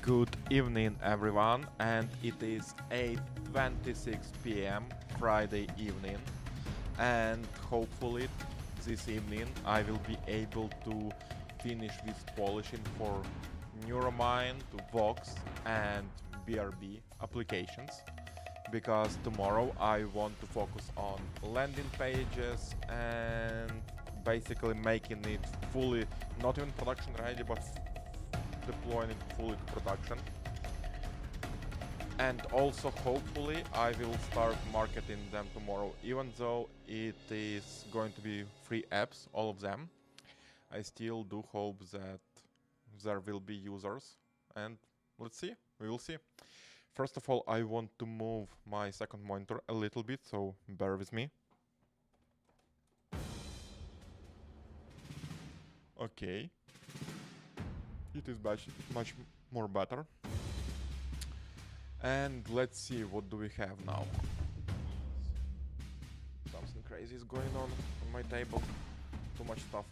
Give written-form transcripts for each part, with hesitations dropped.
Good evening, everyone, and it is 8:26 p.m. Friday evening, and hopefully this evening I will be able to finish with polishing for Neuro Mind, Vox, and BRB applications, because tomorrow I want to focus on landing pages and basically making it fully, not even production ready, but deploying it fully to production. And also hopefully I will start marketing them tomorrow, even though it is going to be free apps, all of them. I still do hope that there will be users, and let's see, we will see. First of all, I want to move my second monitor a little bit, so bear with me. Okay. It is much more better. And let's see, what do we have now? Something crazy is going on my table. Too much stuff.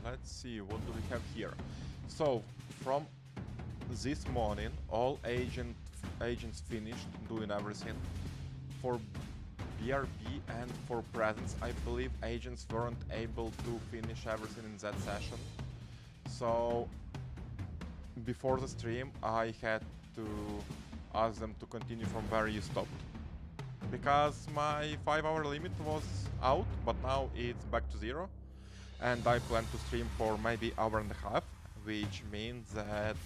Let's see, what do we have here? So, from this morning, all agents finished doing everything. For BRB and for presence, I believe agents weren't able to finish everything in that session. So before the stream I had to ask them to continue from where you stopped, because my 5-hour limit was out, but now it's back to 0, and I plan to stream for maybe hour and a half, which means that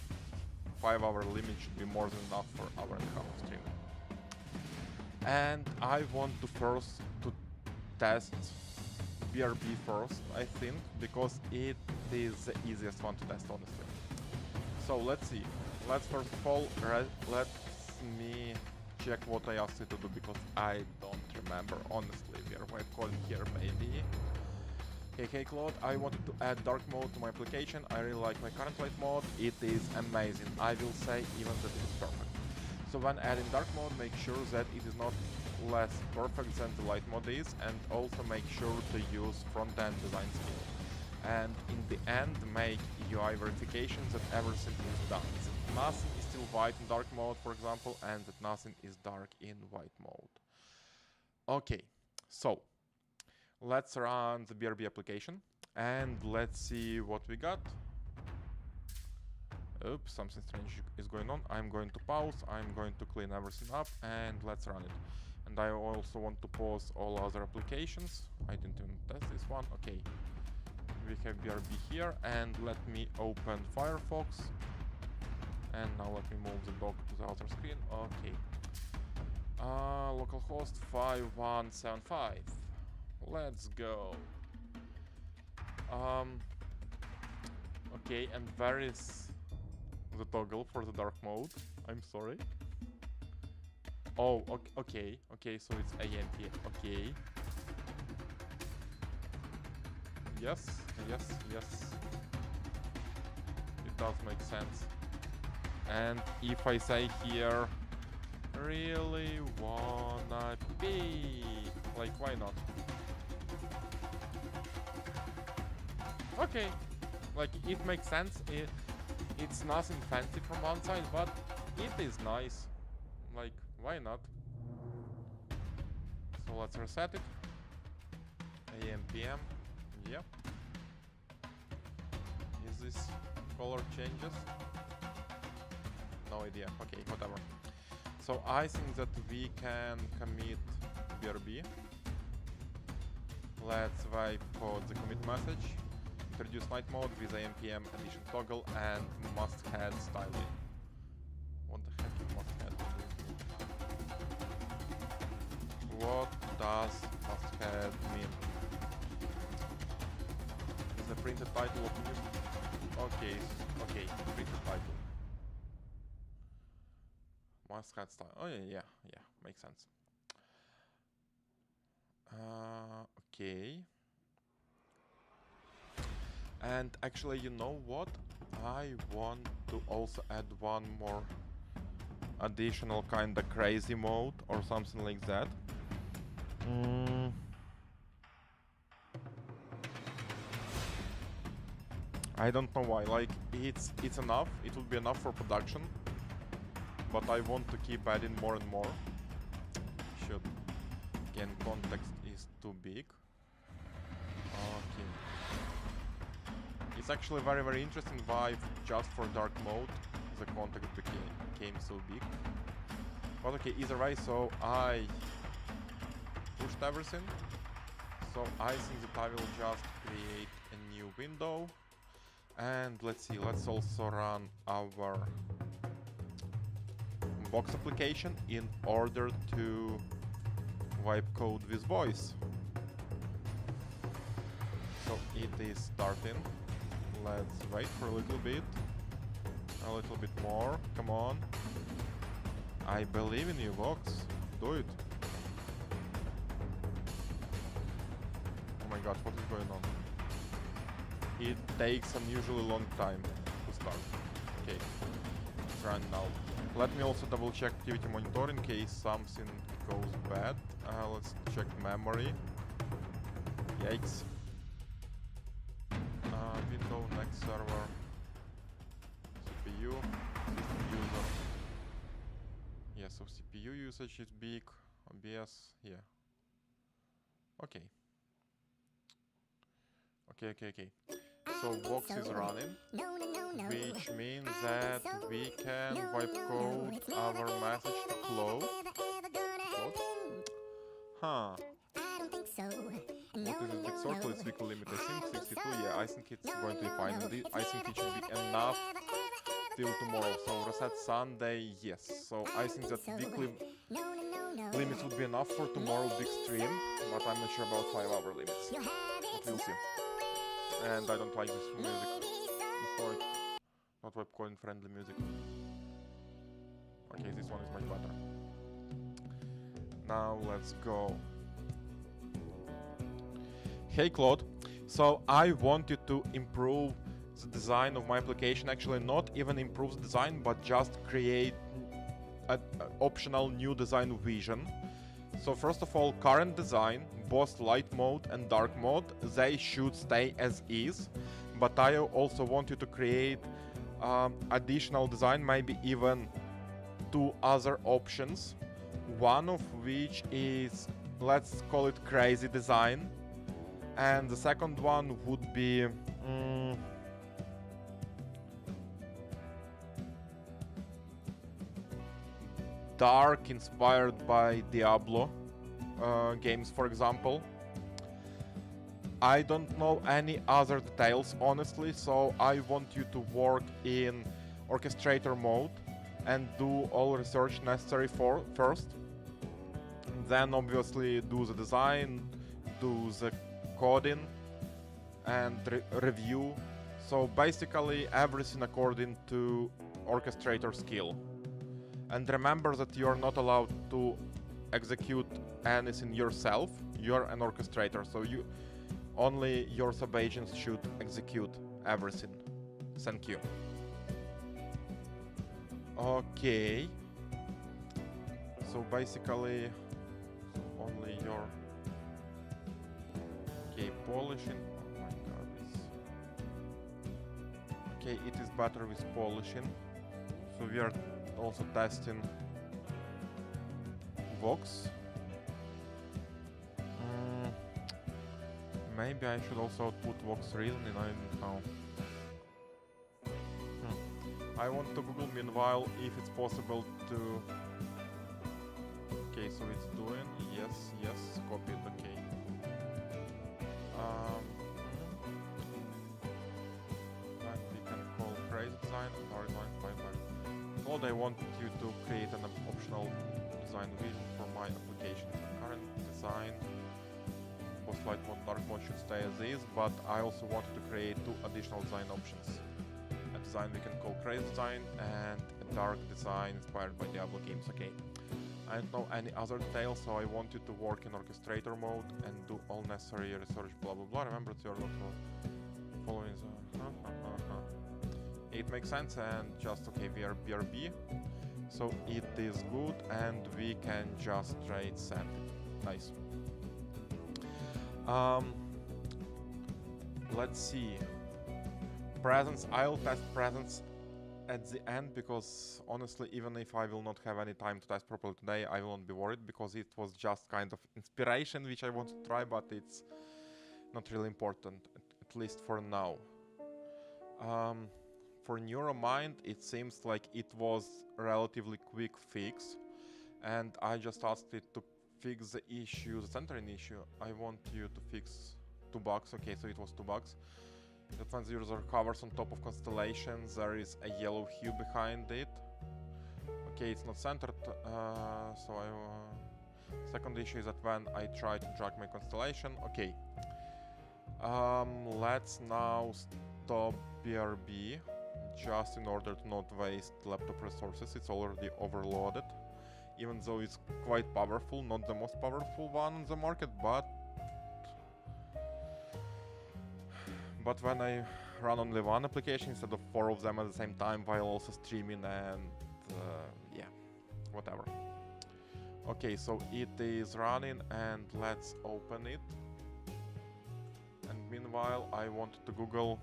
5-hour limit should be more than enough for hour and a half of stream. And I want to first to test BRB first, I think, because it is the easiest one to test, honestly. So let's see. Let's first of all, let me check what I asked you to do, because I don't remember, honestly. We are white coding here, baby. Hey Claude, I wanted to add dark mode to my application. I really like my current light mode. It is amazing. I will say even that it is perfect. So when adding dark mode, make sure that it is not less perfect than the light mode is, and also make sure to use front-end design skill. And in the end, make UI verification that everything is done. That nothing is still white in dark mode, for example, and that nothing is dark in white mode. Okay, so let's run the BRB application and let's see what we got. Oops, something strange is going on. I'm going to pause, I'm going to clean everything up, and let's run it. And I also want to pause all other applications. I didn't even test this one. Okay, we have BRB here, and let me open Firefox. And now let me move the dock to the other screen. Okay. Localhost 5175. Let's go. Okay, and where is the toggle for the dark mode? I'm sorry. Oh, okay, so it's AMP. Okay. Yes. It does make sense. And if I say here, really wanna be, like, why not? Okay, like, it makes sense. It's nothing fancy from one side, but it is nice. Like, why not? So let's reset it. AM, PM. Yep. Is this color changes? No idea. Okay, whatever. So I think that we can commit BRB. Let's wipe for the commit message. Introduce night mode with AMPM addition toggle and must-had styling. What the heck is must-had? What does must-had mean? Is the printed title of news? Okay, printed title. Must-had style. Oh yeah, makes sense. Okay. And actually, you know what? I want to also add one more additional kinda crazy mode or something like that. I don't know why. Like, it's enough. It will be enough for production. But I want to keep adding more and more. Should. Again, context is too big. Okay. It's actually very, very interesting why just for dark mode the context became so big. But okay, either way, so I pushed everything. So I think that I will just create a new window. And let's see, let's also run our Box application in order to wipe code with voice. So it is starting. Let's wait for a little bit more. Come on. I believe in you, Vox. Do it. Oh my god, what is going on? It takes unusually long time to start. Okay, it's run now. Let me also double check activity monitor in case something goes bad. Let's check memory. Yikes. Window, next server, CPU, system user. Yeah, so CPU usage is big, OBS, yeah. Okay. Okay. So Vox is running, which means that we can wipe code our message to close. Huh. What is this big circle? It's weekly limit, I think 62. Yeah, I think it's going to be fine. I think it should be enough till tomorrow. So reset Sunday, yes. So I think that weekly limits would be enough for tomorrow big stream, but I'm not sure about 5-hour limits. But we'll see. And I don't like this music. It's like not webcoin friendly music. Okay, this one is much better. Now let's go. Hey Claude, so I wanted to improve the design of my application, actually not even improve the design, but just create an optional new design vision. So first of all, current design, both light mode and dark mode, they should stay as is, but I also wanted to create additional design, maybe even 2 other options, one of which is, let's call it crazy design. And the second one would be dark, inspired by Diablo games, for example. I don't know any other details, honestly, so I want you to work in orchestrator mode and do all research necessary first. Then obviously do the design, do the coding and review. So basically everything according to orchestrator skill. And remember that you are not allowed to execute anything yourself. You're an orchestrator, so only your sub-agents should execute everything. Thank you. Okay. So basically only your polishing. Oh my god. Okay, it is better with polishing. So we are also testing Vox. Maybe I should also output Vox reasoning, I don't know. I want to Google meanwhile if it's possible to... Okay, so it's doing, yes, copy it, okay. And we can call crazy design, Claude, I want you to create an optional design vision for my application. Current design, both light mode, dark mode should stay as is, but I also wanted to create 2 additional design options. A design we can call crazy design and a dark design inspired by Diablo games, okay. I don't know any other details, so I want you to work in orchestrator mode and do all necessary research, blah blah blah. Remember that you're not following the... It makes sense, and just, okay, we are BRB, so it is good, and we can just trade send. Nice. Let's see. Presence, I'll test presence at the end, because honestly, even if I will not have any time to test properly today, I won't be worried, because it was just kind of inspiration which I want to try, but it's not really important, at least for now. For Neuro Mind, it seems like it was a relatively quick fix, and I just asked it to fix the issue, the centering issue. I want you to fix 2 bugs. Okay, so it was 2 bugs. That when the user hovers on top of constellations, there is a yellow hue behind it. Okay, it's not centered, second issue is that when I try to drag my constellation. Okay. Let's now stop BRB, just in order to not waste laptop resources. It's already overloaded, even though it's quite powerful, not the most powerful one on the market, but when I run only one application instead of 4 of them at the same time while also streaming, and yeah, whatever. Okay, so it is running, and let's open it. And meanwhile, I wanted to Google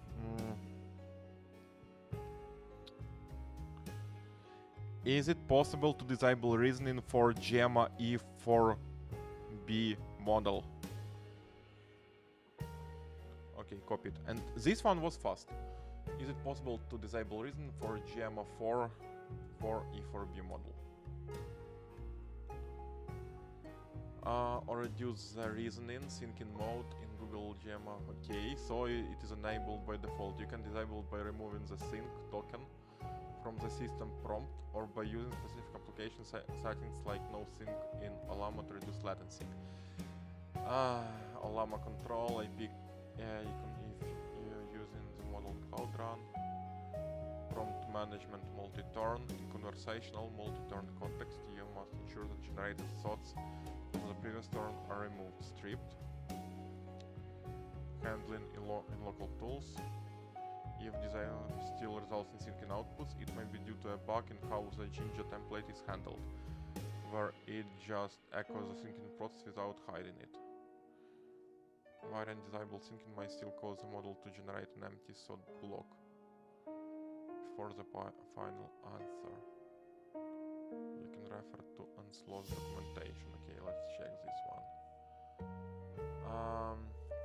is it possible to disable reasoning for Gemma E4B model? Okay, copied. And this one was fast. Is it possible to disable reason for Gemma 4 for E4B model? Or reduce the reasoning syncing mode in Google Gemma. Okay, so it is enabled by default. You can disable it by removing the sync token from the system prompt, or by using specific application settings like no sync in Olama to reduce latency. Olama control, IP, yeah, you can, if you're using the model Cloud Run, prompt management multi-turn. In conversational multi-turn context, you must ensure that generated thoughts from the previous turn are removed, stripped. Handling in local tools. If design still results in syncing outputs, it may be due to a bug in how the Jinja template is handled, where it just echoes the syncing process without hiding it. Variant disable syncing might still cause the model to generate an empty thought block for the final answer. You can refer to Onslaught documentation. Okay, let's check this one.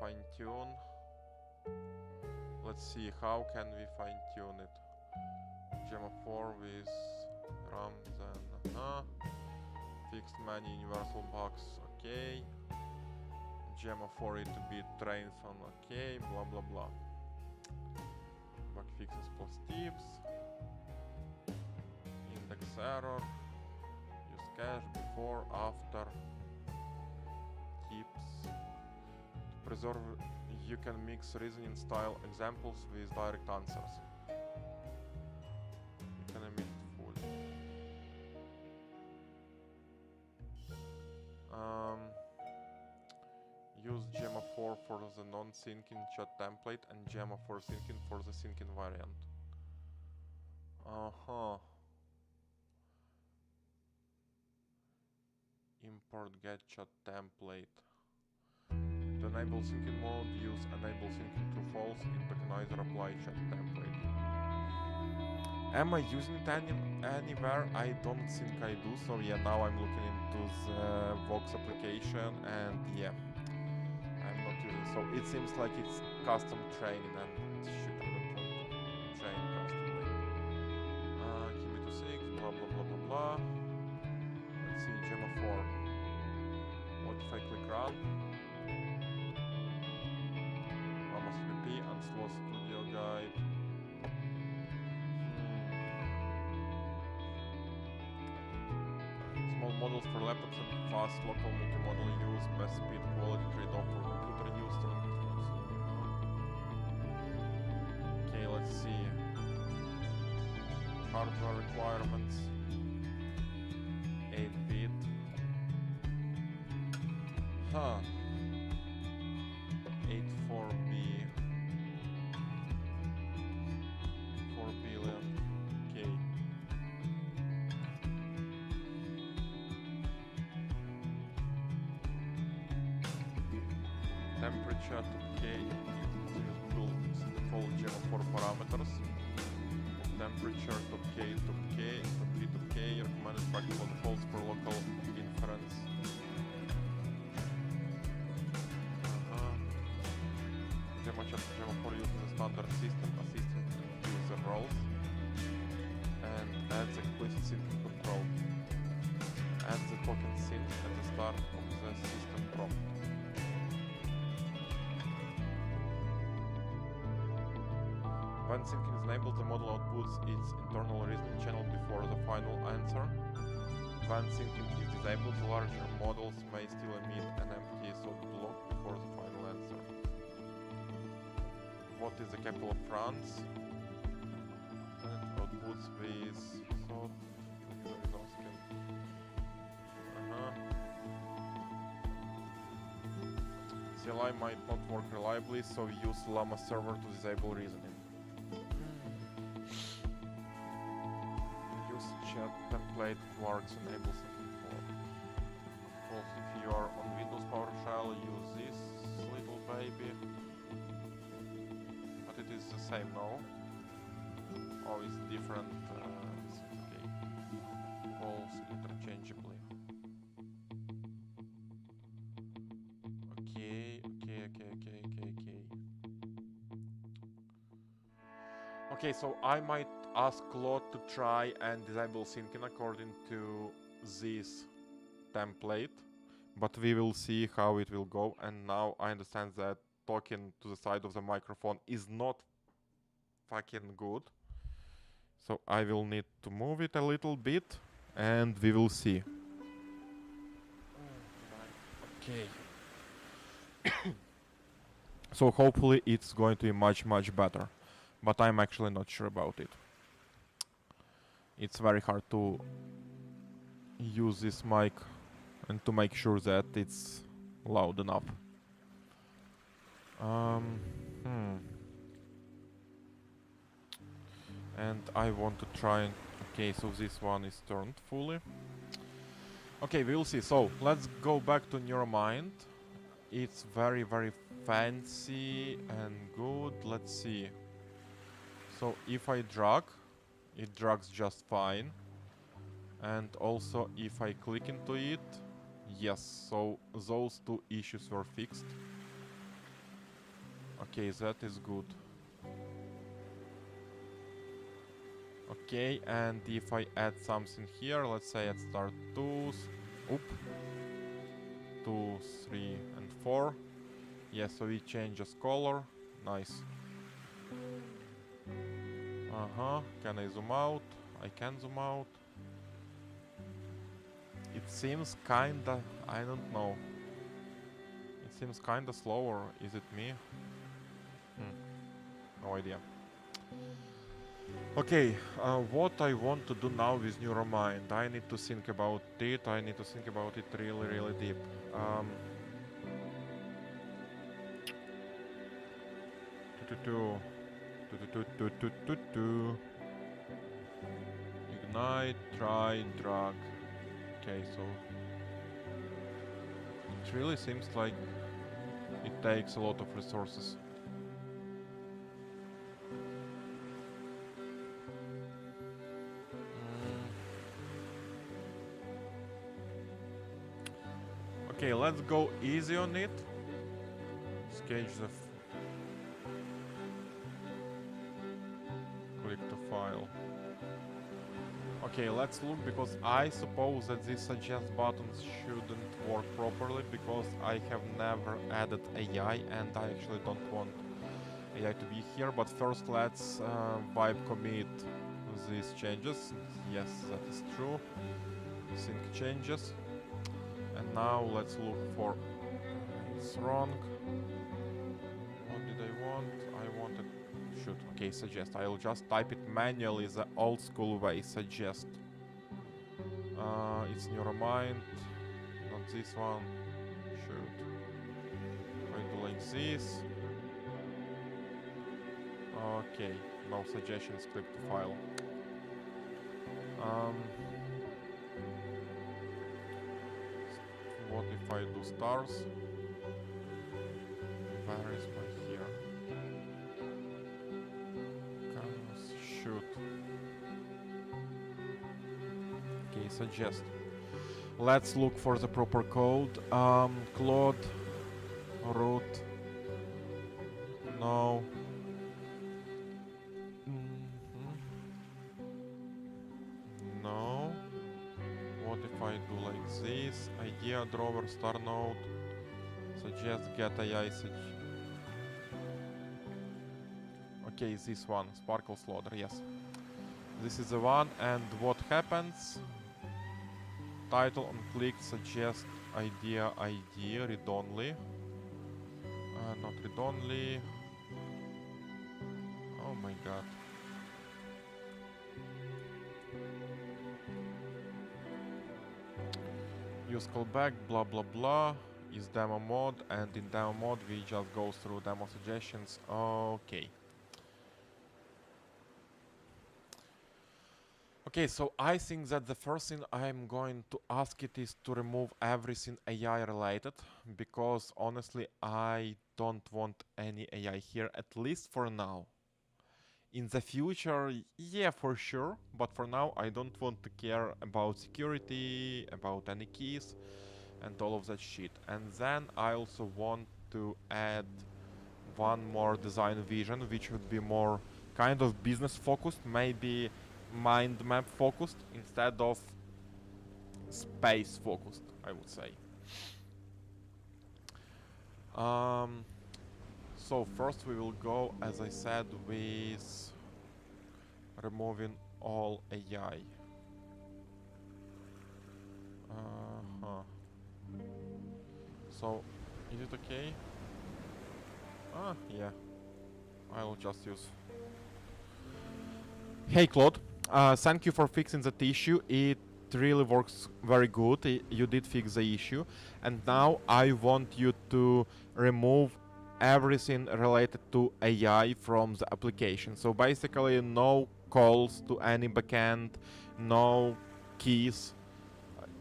Fine-tune. Let's see, how can we fine-tune it? Gemma 4 with RAMs and fixed many universal bugs. Okay. Gemma 4 it to be trains on. Okay, blah blah blah. Bug fixes plus tips. Index error. Use cache before, after. Tips. To preserve, you can mix reasoning style examples with direct answers. You can omit it fully. Use Gemma 4 for the non-syncing chat template and Gemma 4 syncing for the syncing variant. Import get chat template. To enable syncing mode, use enable syncing true false in tokenizer apply chat template. Am I using it anywhere? I don't think I do, so yeah, now I'm looking into the Vox application, and yeah, I'm not using it. So it seems like it's custom training, and shit, I don't want to train customly. Keep me to 6, blah blah blah blah blah. Let's see, Gemma 4. What if I click run? Almost VP, Onslaught Studio Guide. Small models for laptops and fast local multimodal use, best speed quality trade-off for computer use. Okay, let's see. Hardware requirements. 8-bit. 84B. 4 billion. Okay. Temperature, okay. Google default for parameters. Temperature, top K, top K, top P, top K. Recommended practical defaults for local inference. Demo chat Java for use in the standard system, assistant user roles, and adds explicit syncing control. Add the token sync at the start of the system prompt. When syncing is enabled, the model outputs its internal reasoning channel before the final answer. When syncing is disabled, the larger models may still emit an empty SOT block before the final answer. What is the capital of France? And outputs with SOT. CLI might not work reliably, so use Llama server to disable reasoning. Use chat template quarks enables something for. Well, if you are on Windows PowerShell, use this little baby. But it is the same now. Oh, it's different. It's okay. Calls interchangeably. Okay, so I might ask Claude to try and disable syncing according to this template, but we will see how it will go. And now I understand that talking to the side of the microphone is not fucking good. So I will need to move it a little bit and we will see. Okay. So hopefully it's going to be much better, but I'm actually not sure about it. It's very hard to use this mic and to make sure that it's loud enough. And I want to try and... Okay, so this one is turned fully. Okay, we'll see. So let's go back to Neuro Mind. It's very fancy and good. Let's see. So if I drag, it drags just fine. And also if I click into it, yes, so those two issues were fixed. Okay, that is good. Okay, and if I add something here, let's say at start 2, 2, 3 and 4. Yes, so it changes color. Nice. Can I zoom out? I can zoom out. It seems kinda... I don't know. It seems kinda slower. Is it me? No idea. Okay, what I want to do now with Neuro Mind. I need to think about it. I need to think about it really deep. Ignite, try, drag. Okay, so it really seems like it takes a lot of resources. Okay, let's go easy on it. Sketch the click to file. Okay, let's look, because I suppose that these suggest buttons shouldn't work properly because I have never added AI and I actually don't want AI to be here. But first let's vibe commit these changes. Yes, that is true. Sync changes. And now let's look for... It's wrong. What did I want? I wanted... Shoot. Okay, suggest. I'll just type it manually the old school way. Suggest. It's Neuro Mind. Not this one. Shoot. I do like this. Okay. No suggestions. Click to file. What if I do stars? Where is my here? shoot. Okay, suggest. Let's look for the proper code. Claude, root, no. No. What if I do like this? Idea drawer, star node, suggest get AI Okay, this one, Sparkle Slaughter, yes. This is the one, and what happens? Title on click, suggest idea, read only. Not read only. Oh my god. Use callback, blah blah blah. Is demo mode, and in demo mode we just go through demo suggestions. Okay. Okay, so I think that the first thing I'm going to ask it is to remove everything AI related, because honestly I don't want any AI here, at least for now. In the future, yeah, for sure, but for now I don't want to care about security, about any keys, and all of that shit. And then I also want to add one more design vision, which would be more kind of business focused, maybe mind map focused instead of space focused, I would say. So first we will go, as I said, with removing all AI. So, is it okay? Yeah. I'll just use. Hey Claude, thank you for fixing that issue. It really works very good. You did fix the issue, and now I want you to remove everything related to AI from the application. So basically, no calls to any backend, no keys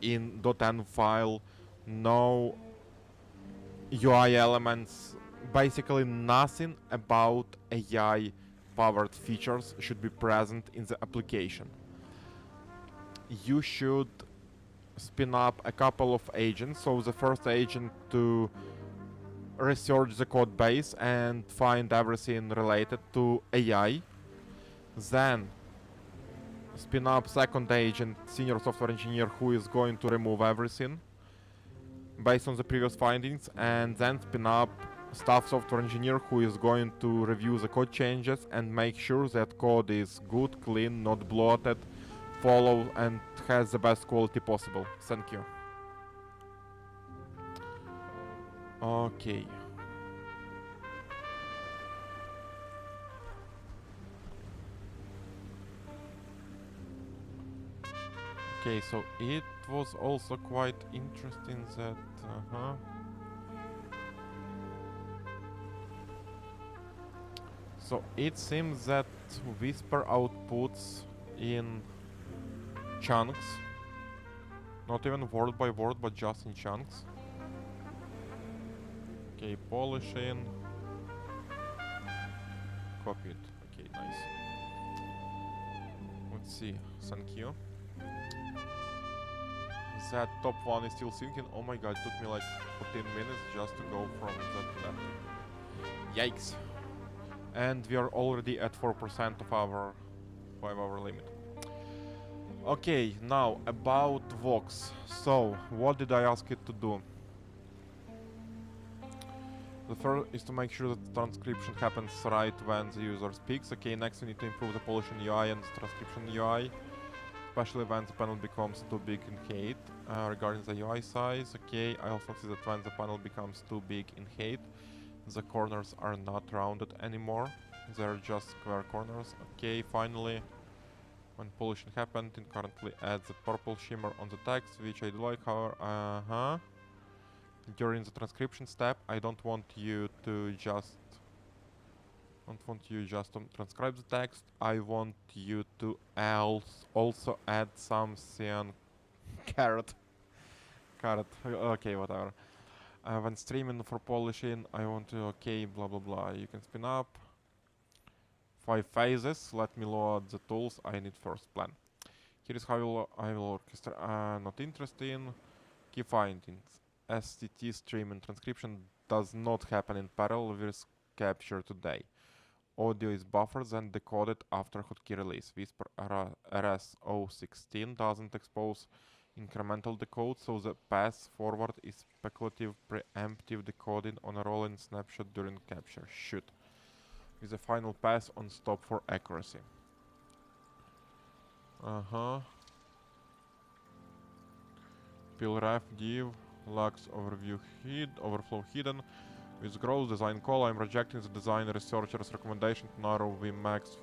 in .env file, no UI elements, basically nothing about AI powered features should be present in the application. You should spin up a couple of agents. So the first agent to research the code base and find everything related to AI. Then spin up second agent, senior software engineer, who is going to remove everything based on the previous findings, and then spin up staff software engineer, who is going to review the code changes and make sure that code is good, clean, not bloated, follow, and has the best quality possible. Thank you. Okay. Okay, so it was also quite interesting that so it seems that Whisper outputs in chunks, not even word by word, but just in chunks. Okay, polishing, copy it. Okay, nice. Let's see. Thank you. That top one is still syncing. Oh my god, it took me like 14 minutes just to go from that to that. Yikes. And we are already at 4% of our 5-hour limit. Okay, now about Vox. So, what did I ask it to do? The first is to make sure that the transcription happens right when the user speaks. Okay, next we need to improve the polishing UI and the transcription UI, especially when the panel becomes too big in height. Regarding the UI size, okay, I also see that when the panel becomes too big in height, the corners are not rounded anymore. They're just square corners. Okay, finally, when polishing happened, it currently adds a purple shimmer on the text, which I do like. However, during the transcription step, I don't want you just to transcribe the text. I want you to also add some cyan carrot. Okay, whatever. When streaming for polishing, I want to, okay, blah blah blah. You can spin up 5 phases. Let me load the tools I need first. Plan. Here is how I will orchestrate. Not interesting. Key findings. STT stream and transcription does not happen in parallel with capture today. Audio is buffered and decoded after hotkey release. Whisper RS016 doesn't expose incremental decode, so the pass forward is speculative preemptive decoding on a rolling snapshot during capture. Shoot. With a final pass on stop for accuracy. Pill ref div lux overflow hidden. With growth design call, I'm rejecting the design researcher's recommendation to narrow Vmax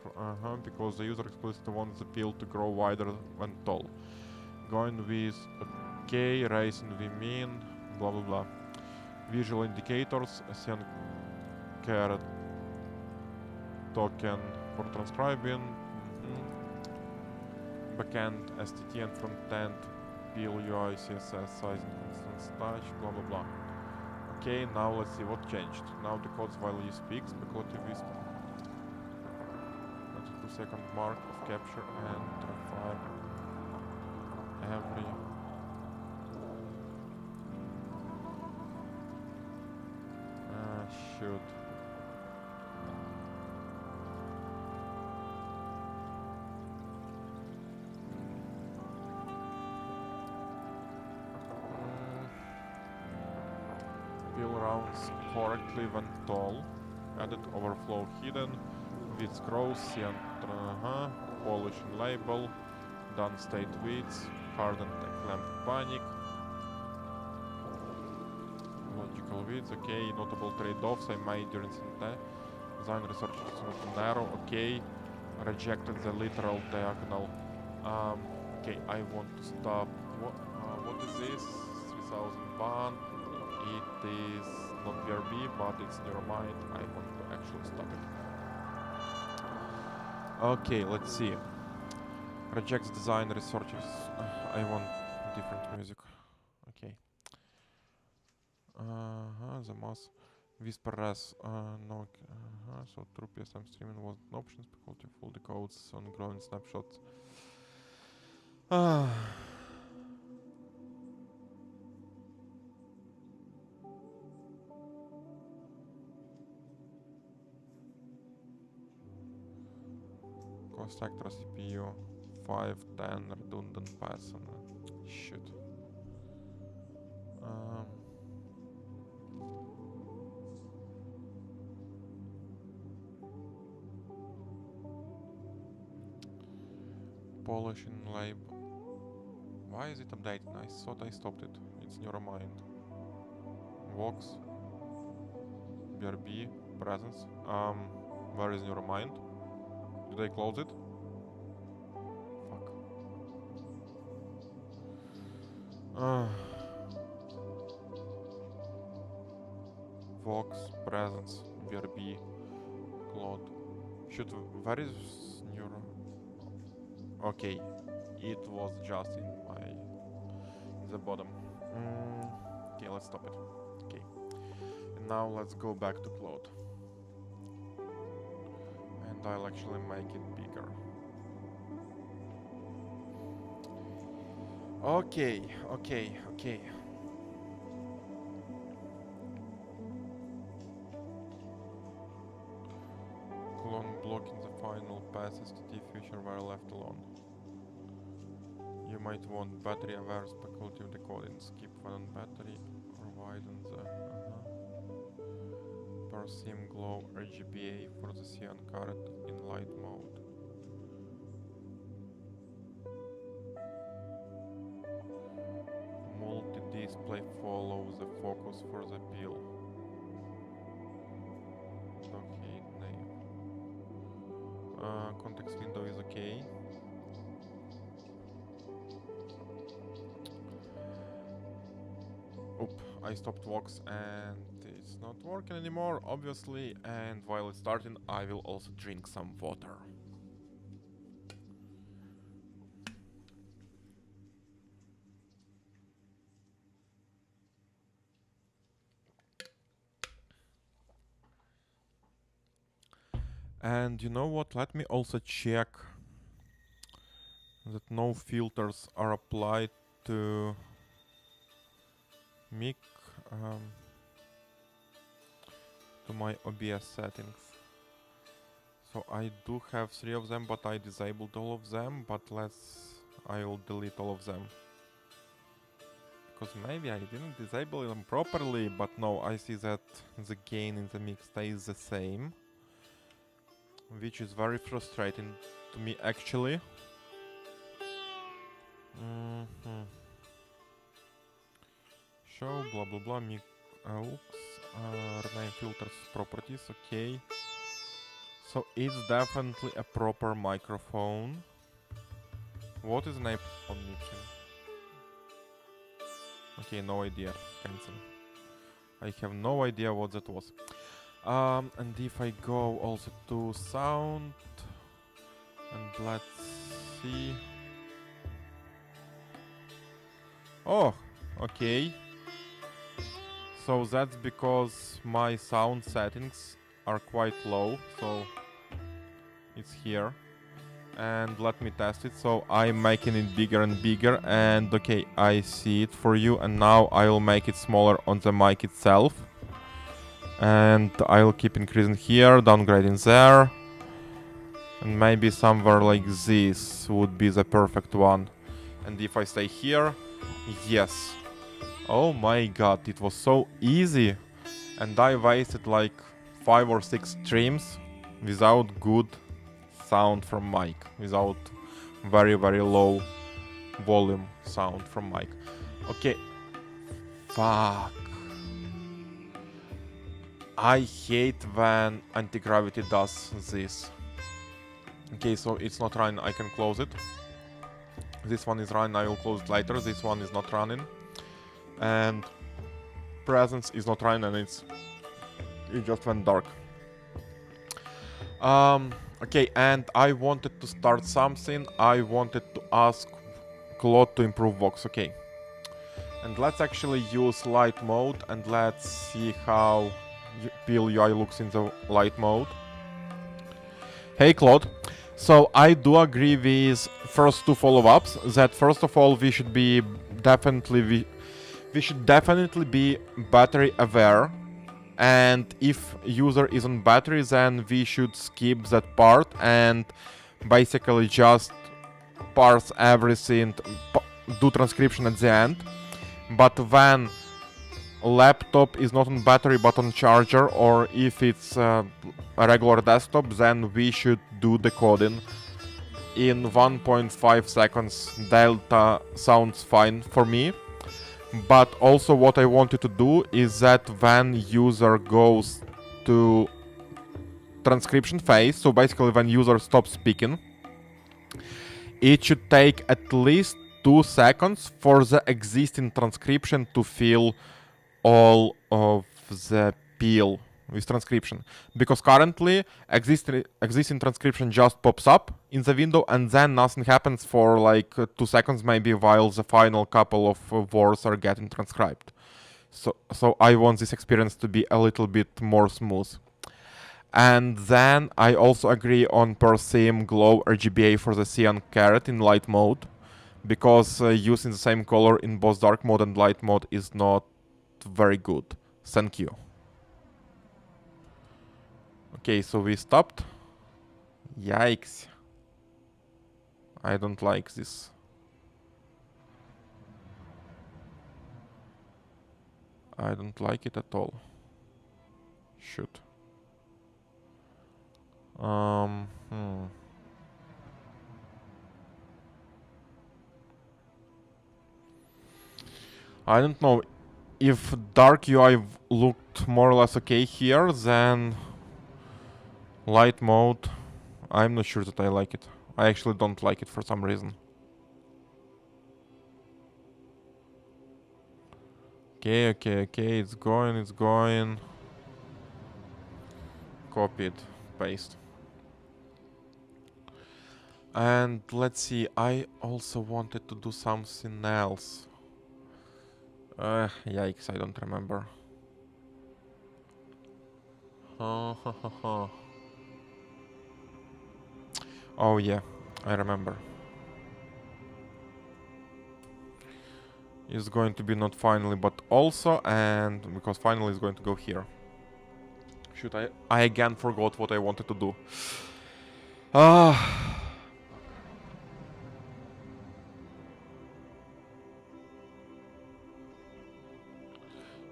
because the user explicitly wants the pill to grow wider when tall. Going with OK, raising Vmin, blah blah blah. Visual indicators, SN caret token for transcribing, backend STT and frontend pill UI CSS sizing constant touch, blah blah blah. Okay, now let's see what changed. Now the codes while you speak, speculative whisper. 22-second mark of capture and refine every shoot. Pill rounds correctly when tall. Added overflow hidden. Width growth, center, polish and label. Done state widths. Hardened clamp panic. Logical widths, okay. Notable trade-offs I made during design research is narrow, okay. Rejected the literal diagonal. Okay, I want to stop. What is this? 3000 band. It is not BRB, but it's Neuro Mind. I want to actually stop it. Okay, let's see. Rejects design researchers. I want different music. Okay. The most whisper res. No. So true PSM streaming was an option. Speculative full decodes on growing snapshots. Cost actor CPU 510 redundant pass on shit. Polishing label. Why is it updating? I thought I stopped it. It's Neuro Mind. Vox. BRB. Presence. Where is Neuro Mind? Did I close it? Fuck. Vox. Presence. BRB. Cloud. Shoot, where is Neuro? Okay. It was just in the bottom. Okay, let's stop it. Okay. And now let's go back to Claude. And I'll actually make it bigger. Okay. Clone blocking the final passes to the future were left alone. You might want battery aware speculative decoding. Skip one on battery or widen the Persim glow RGBA for the cyan caret in light mode. Multi-display follows the focus for the pill. Okay, name. Context window is okay. I stopped Vox and it's not working anymore, obviously, and while it's starting I will also drink some water. And you know what? Let me also check that no filters are applied to mic um, to my OBS settings. So I do have 3 of them, but I disabled all of them. But I'll delete all of them. Because maybe I didn't disable them properly, but no, I see that the gain in the mix stays the same. Which is very frustrating to me actually. Show, blah blah blah, mic looks, rename filters, properties, okay. So it's definitely a proper microphone. What is the name on mixing? Okay, no idea. Cancel. I have no idea what that was. And if I go also to sound, and let's see. Oh, okay. So that's because my sound settings are quite low, so it's here. And let me test it. So I'm making it bigger and bigger, and okay, I see it for you, and now I'll make it smaller on the mic itself. And I'll keep increasing here, downgrading there. And maybe somewhere like this would be the perfect one. And if I stay here, yes. Oh my god, it was so easy. And I wasted like 5 or 6 streams without good sound from mic, without very low volume sound from mic. Okay. Fuck. I hate when anti-gravity does this. Okay, so it's not running, I can close it. This one is running, I will close it later. This one is not running. And presence is not running, and it just went dark. Okay, and I wanted to start something. I wanted to ask Claude to improve Vox. Okay. And let's actually use light mode, and let's see how PL UI looks in the light mode. Hey Claude. So I do agree with first 2 follow-ups that first of all we should be definitely be battery aware. And if user is on battery, then we should skip that part and basically just parse everything, do transcription at the end. But when laptop is not on battery but on charger, or if it's a regular desktop, then we should do the coding in 1.5 seconds. Delta sounds fine for me. But also what I wanted to do is that when user goes to transcription phase, so basically when user stops speaking, it should take at least 2 seconds for the existing transcription to fill all of the PL with transcription. Because currently existing transcription just pops up in the window and then nothing happens for like 2 seconds maybe while the final couple of words are getting transcribed. So I want this experience to be a little bit more smooth. And then I also agree on per theme glow RGBA for the cyan carrot in light mode, because using the same color in both dark mode and light mode is not very good. Thank you. Okay, so we stopped. Yikes. I don't like this. I don't like it at all. Shoot. I don't know. If dark UI looked more or less okay here, then light mode, I'm not sure that I like it. I actually don't like it for some reason. Okay, it's going. Copy it, paste. And let's see, I also wanted to do something else. Yikes, I don't remember. Oh yeah, I remember. Is going to be not finally, but also, and because finally is going to go here. Shoot, I again forgot what I wanted to do. Ah.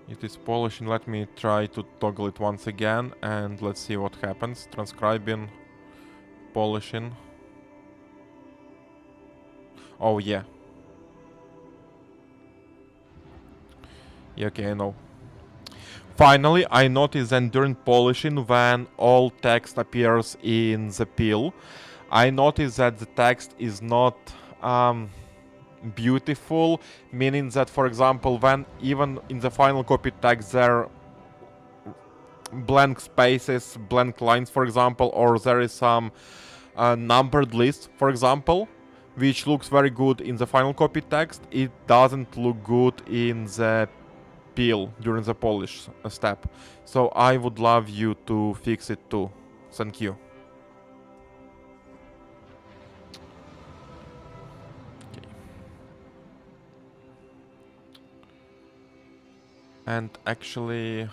It is polishing. Let me try to toggle it once again and let's see what happens. Transcribing, polishing. Oh yeah. Yeah, okay, I know. Finally, I noticed that during polishing, when all text appears in the peel, I noticed that the text is not beautiful, meaning that, for example, when even in the final copy text there are blank spaces, blank lines, for example, or there is some numbered list, for example, which looks very good in the final copy text, it doesn't look good in the peel during the polish step. So I would love you to fix it too. Thank you. Okay. And actually,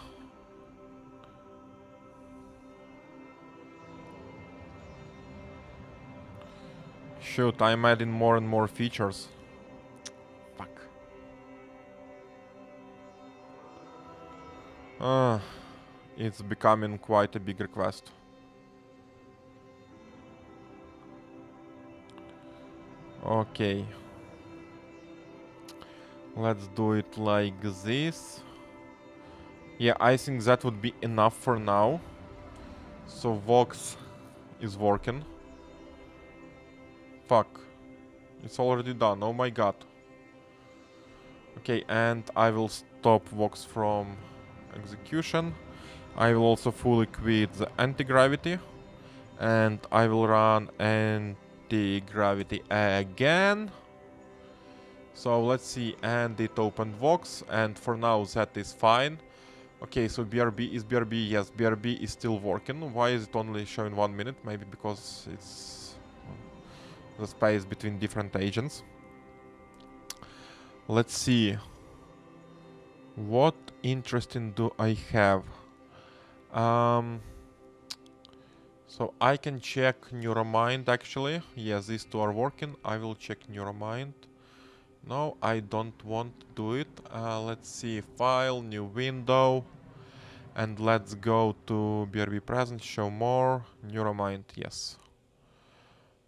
shoot, I'm adding more and more features. Fuck. It's becoming quite a big request. Okay. Let's do it like this. Yeah, I think that would be enough for now. So Vox is working. Fuck. It's already done, oh my god. Okay, and I will stop Vox from execution. I will also fully quit the anti-gravity. And I will run anti-gravity again. So let's see, and it opened Vox, and for now that is fine. Okay, so BRB is BRB, yes, BRB is still working. Why is it only showing 1 minute? Maybe because it's the space between different agents. Let's see. What interesting do I have? So I can check Neuro Mind actually. Yes, these two are working. I will check Neuro Mind. No, I don't want to do it. Let's see, file, new window. And let's go to BRB present, show more, Neuro Mind, yes.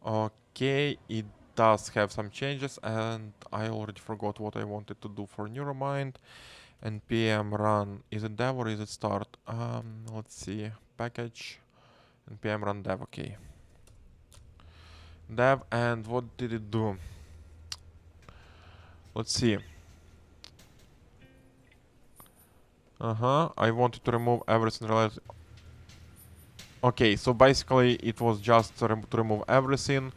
Okay, it does have some changes and I already forgot what I wanted to do for Neuro Mind. npm run, is it dev or is it start? Let's see, package, npm run dev, okay. Dev, and what did it do? Let's see. I wanted to remove everything related. Okay, so basically it was just to remove everything.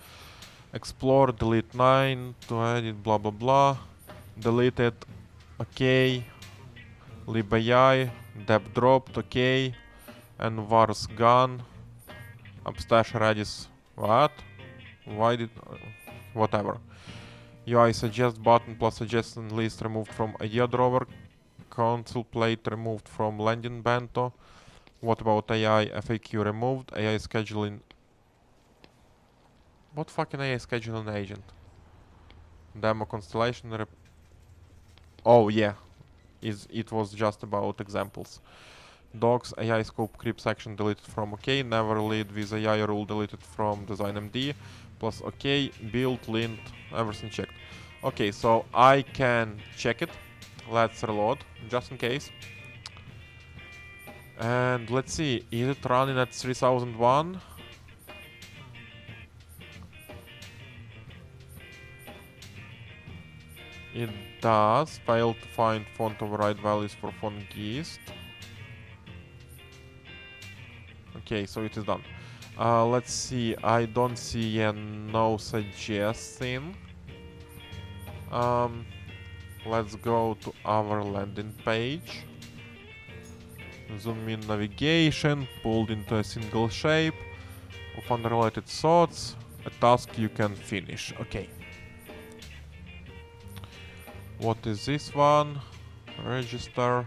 Explore, delete 9, to edit, blah blah blah. Delete it, okay. libai, dep dropped, okay. And vars gone. Upstash redis, what? Why did... whatever. UI suggest button plus suggestion list removed from idea drawer. Console plate removed from landing bento. What about AI FAQ removed? AI scheduling... What fucking AI scheduling agent? Demo constellation oh yeah, it was just about examples. Docs, AI scope creep section deleted from OK, never lead with AI rule deleted from design MD, plus OK, build, lint, everything checked. Okay, so I can check it. Let's reload, just in case. And let's see, is it running at 3001? It does. Failed to find font override values for font gist. Okay, so it is done. Let's see, I don't see a no suggesting. Let's go to our landing page. Zoom in navigation, pulled into a single shape of unrelated thoughts. a task you can finish. Okay. What is this one? Register.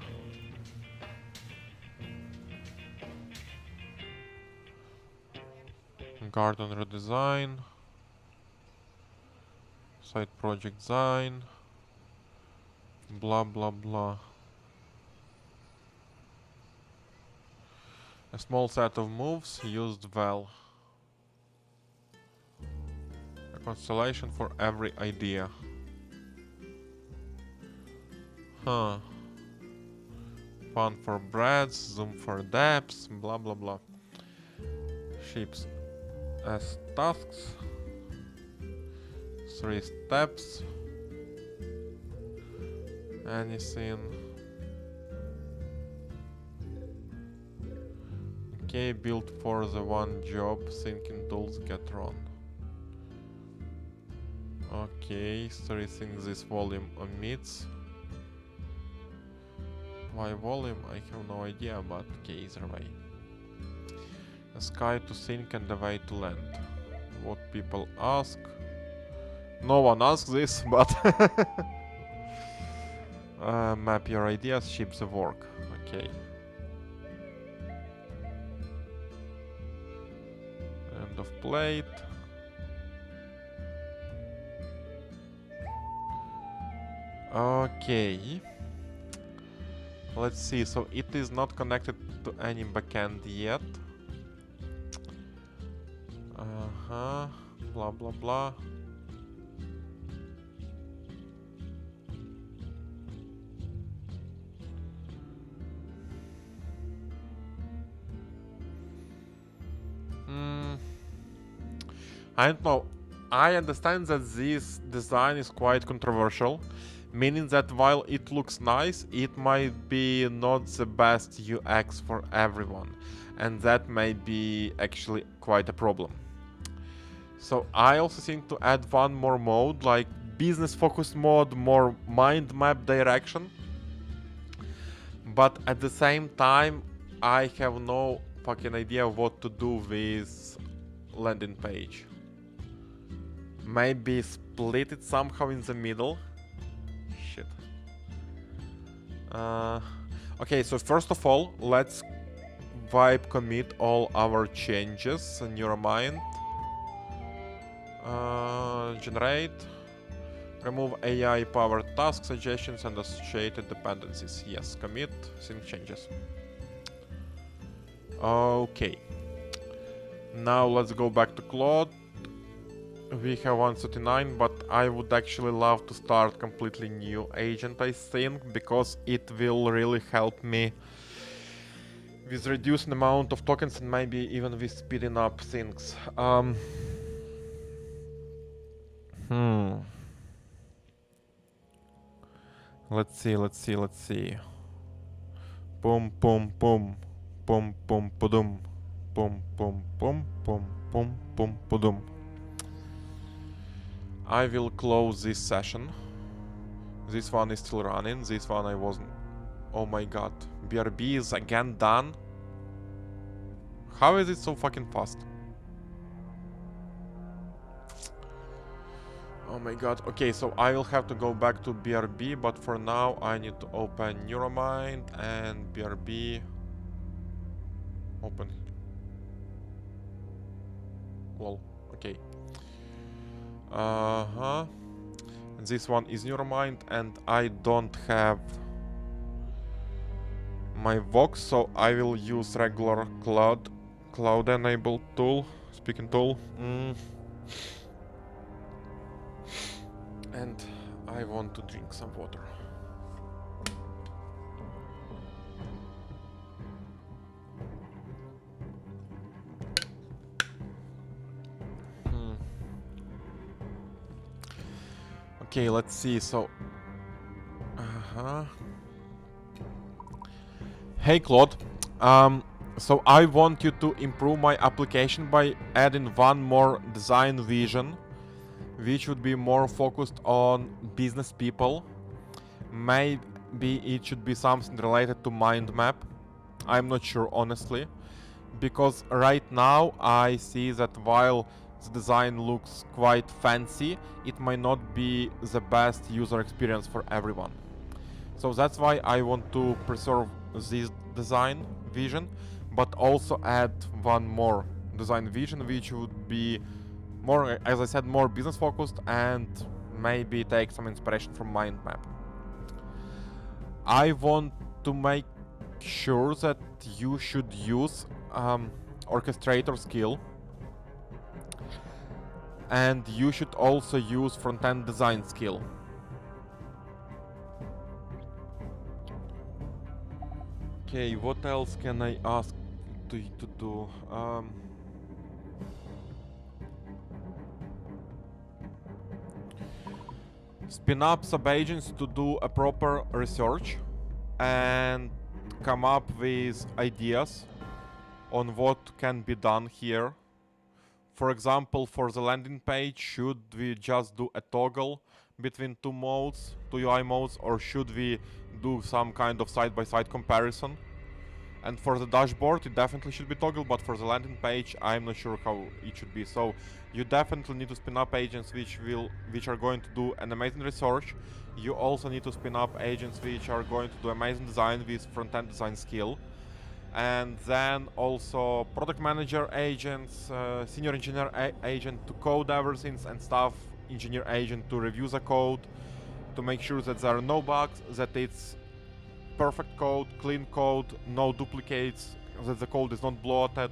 Garden redesign. Site project design. Blah blah blah. A small set of moves used well. A constellation for every idea. Huh. Fun for breads, zoom for depths, blah blah blah. Ships as tasks. 3 steps. Anything. Okay, built for the one job, thinking tools get run. Okay, 3 things this volume omits. Why volume? I have no idea, but okay, either way. A sky to think and a way to land. What people ask. No one asks this, but map your ideas, ship the work. Okay. End of plate. Okay. Let's see. So it is not connected to any backend yet. Blah blah blah. I don't know. I understand that this design is quite controversial, meaning that while it looks nice, it might be not the best UX for everyone, and that may be actually quite a problem. So I also think to add one more mode, like business focused mode, more mind map direction. But at the same time, I have no fucking idea what to do with landing page. Maybe split it somehow in the middle. Shit. Okay, so first of all, let's wipe commit all our changes in Neuro Mind. Generate. Remove AI powered task suggestions and associated dependencies. Yes, commit, sync changes. Okay. Now let's go back to Claude. We have 139, but I would actually love to start completely new agent, I think, because it will really help me with reducing amount of tokens and maybe even with speeding up things. Let's see. Boom, boom, boom. Boom, boom, padum. Boom, boom, boom, boom, boom, boom, padum. I will close this session. This one is still running. This one I wasn't. Oh my god. BRB is again done. How is it so fucking fast? Oh my god. Okay, so I will have to go back to BRB, but for now I need to open Neuro Mind and BRB. Open. Lol. Okay. And this one is Neuro Mind, and I don't have my Vox, so I will use regular cloud enabled tool, speaking tool. And I want to drink some water. Okay, let's see. So, hey Claude, so I want you to improve my application by adding one more design vision, which would be more focused on business people. Maybe it should be something related to mind map. I'm not sure, honestly, because right now I see that while the design looks quite fancy, it might not be the best user experience for everyone. So that's why I want to preserve this design vision, but also add one more design vision, which would be more, as I said, more business focused and maybe take some inspiration from mind map. I want to make sure that you should use orchestrator skill, and you should also use front-end design skill. Okay, what else can I ask to do? Spin up sub-agents to do a proper research and come up with ideas on what can be done here. For example, for the landing page, should we just do a toggle between two modes, two UI modes, or should we do some kind of side-by-side comparison? And for the dashboard, it definitely should be toggle, but for the landing page, I'm not sure how it should be. So you definitely need to spin up agents which are going to do an amazing research. You also need to spin up agents which are going to do amazing design with front-end design skill. And then also product manager agents, senior engineer agent to code everything, and staff engineer agent to review the code, to make sure that there are no bugs, that it's perfect code, clean code, no duplicates, that the code is not bloated.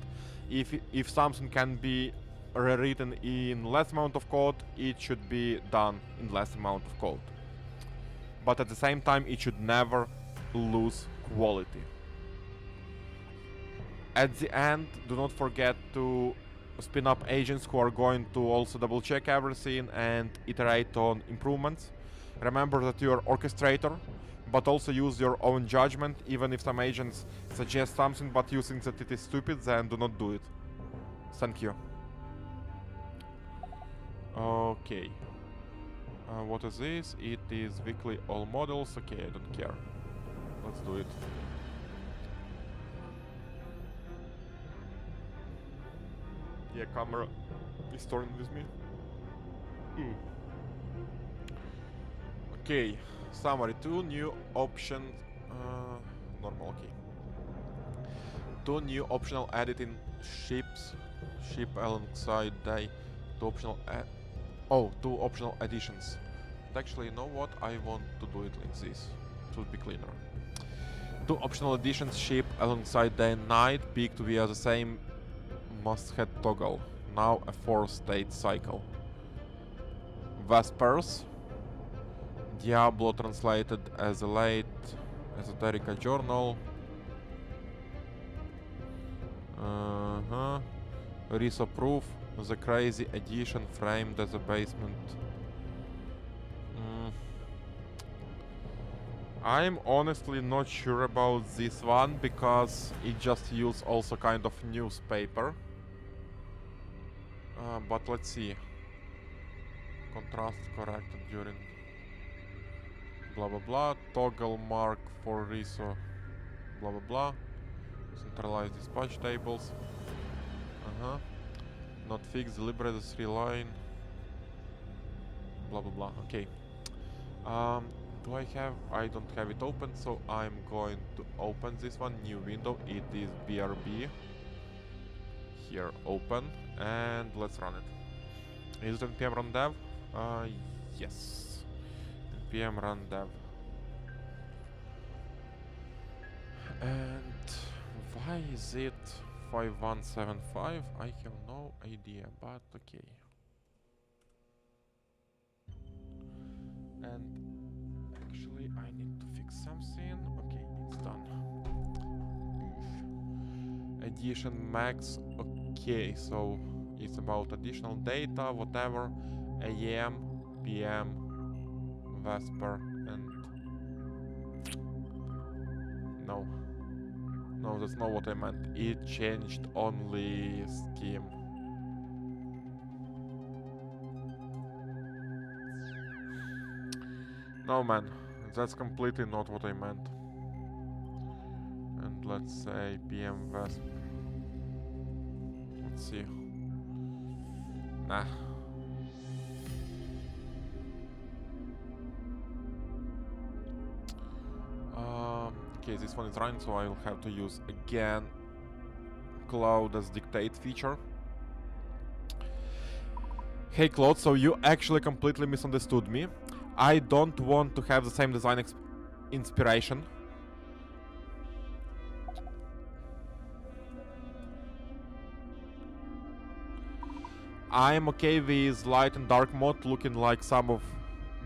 If something can be rewritten in less amount of code, it should be done in less amount of code. But at the same time, it should never lose quality. At the end, do not forget to spin up agents who are going to also double check everything and iterate on improvements. Remember that you are orchestrator, but also use your own judgment. Even if some agents suggest something but you think that it is stupid, then do not do it. Thank you. Okay. What is this? It is weekly all models. Okay, I don't care. Let's do it. Yeah, camera is torn with me. Okay, summary. 2 new options. Normal, okay. 2 new optional editing ships. Ship alongside day. 2 optional two optional additions. But actually, you know what? I want to do it like this. It would be cleaner. 2 optional additions, ship alongside day and night. Peak to be the same must-head toggle. Now a 4-state cycle. Vespers. Diablo translated as a late esoterica journal. Riso proof. The crazy edition framed as a basement. I'm honestly not sure about this one because it just uses also kind of newspaper. But let's see. Contrast corrected during blah blah blah. Toggle mark for Riso blah blah blah. Centralized dispatch tables. Not fixed, deliberate 3 line. Blah blah blah. Okay. Do I have? I don't have it open, so I'm going to open this one. New window. It is BRB. Here, open, and let's run it. Is it npm run dev? Yes. npm run dev. And why is it 5175? I have no idea, but okay. And actually I need to fix something. Okay, it's done. Addition max. Okay, so it's about additional data, whatever. AM, PM, Vesper, and no. No, that's not what I meant. It changed only scheme. No, man, that's completely not what I meant. And let's say PM Vesp. Let's see. Nah. Okay, this one is running, so I'll have to use again Cloud as dictate feature. Hey Claude, so you actually completely misunderstood me. I don't want to have the same design inspiration. I'm okay with light and dark mode looking like some of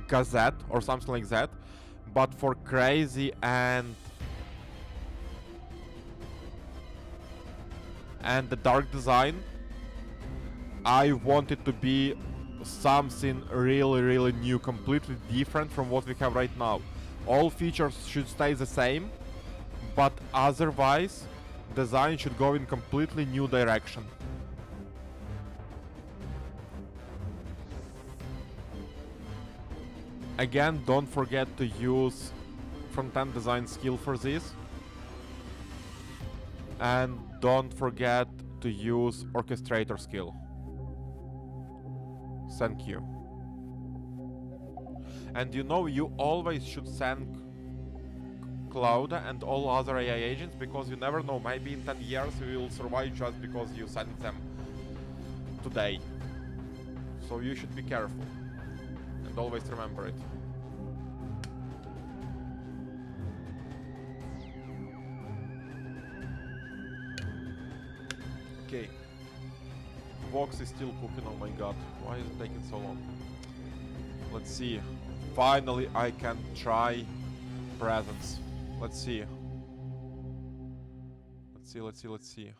Gazette or something like that, but for crazy and the dark design, I want it to be something really new, completely different from what we have right now. All features should stay the same, but otherwise design should go in completely new direction. Again, don't forget to use front-end design skill for this. And don't forget to use orchestrator skill. Thank you. And you know, you always should thank Cloud and all other AI agents, because you never know, maybe in 10 years you will survive just because you sent them today. So you should be careful and always remember it. Okay. Vox is still cooking, oh my god. Why is it taking so long? Let's see. Finally I can try presence. Let's see. Let's see.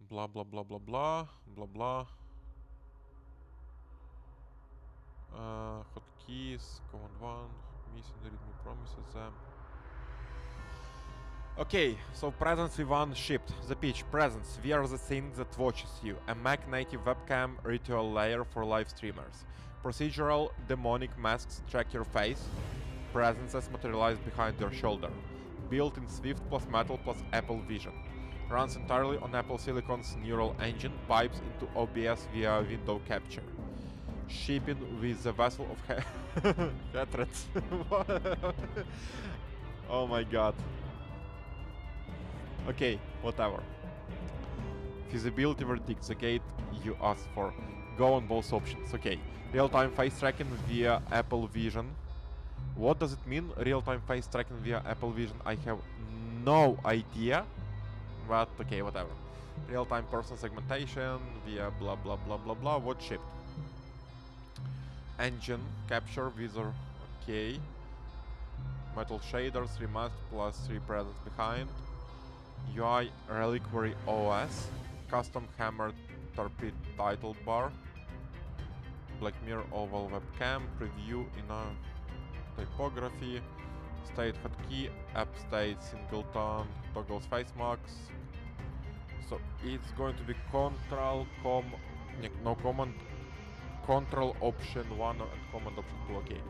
Blah blah blah blah blah blah blah. Hotkeys, command 1, missing readme promises them. Okay, so presence V1 shipped. The pitch, presence, we are the thing that watches you. A Mac native webcam ritual layer for live streamers. Procedural demonic masks track your face. Presences materialized behind your shoulder. Built in Swift plus Metal plus Apple Vision. Runs entirely on Apple Silicon's neural engine, pipes into OBS via window capture. Shipping with the vessel of hatred. Oh my god. Okay, whatever. Feasibility verdict, the gate you asked for. Go on both options. Okay. Real-time face tracking via Apple Vision. What does it mean, real-time face tracking via Apple Vision? I have no idea. But okay, whatever. Real-time person segmentation via blah blah blah blah blah. What shipped? Engine capture visor. Okay. Metal shaders, remask plus 3 presence behind. UI reliquary OS. Custom hammered torpedo title bar. Black Mirror oval webcam. Preview in a typography. State hotkey. App state singleton. Toggles face marks. So it's going to be control command control option 1 and command option 2. Okay.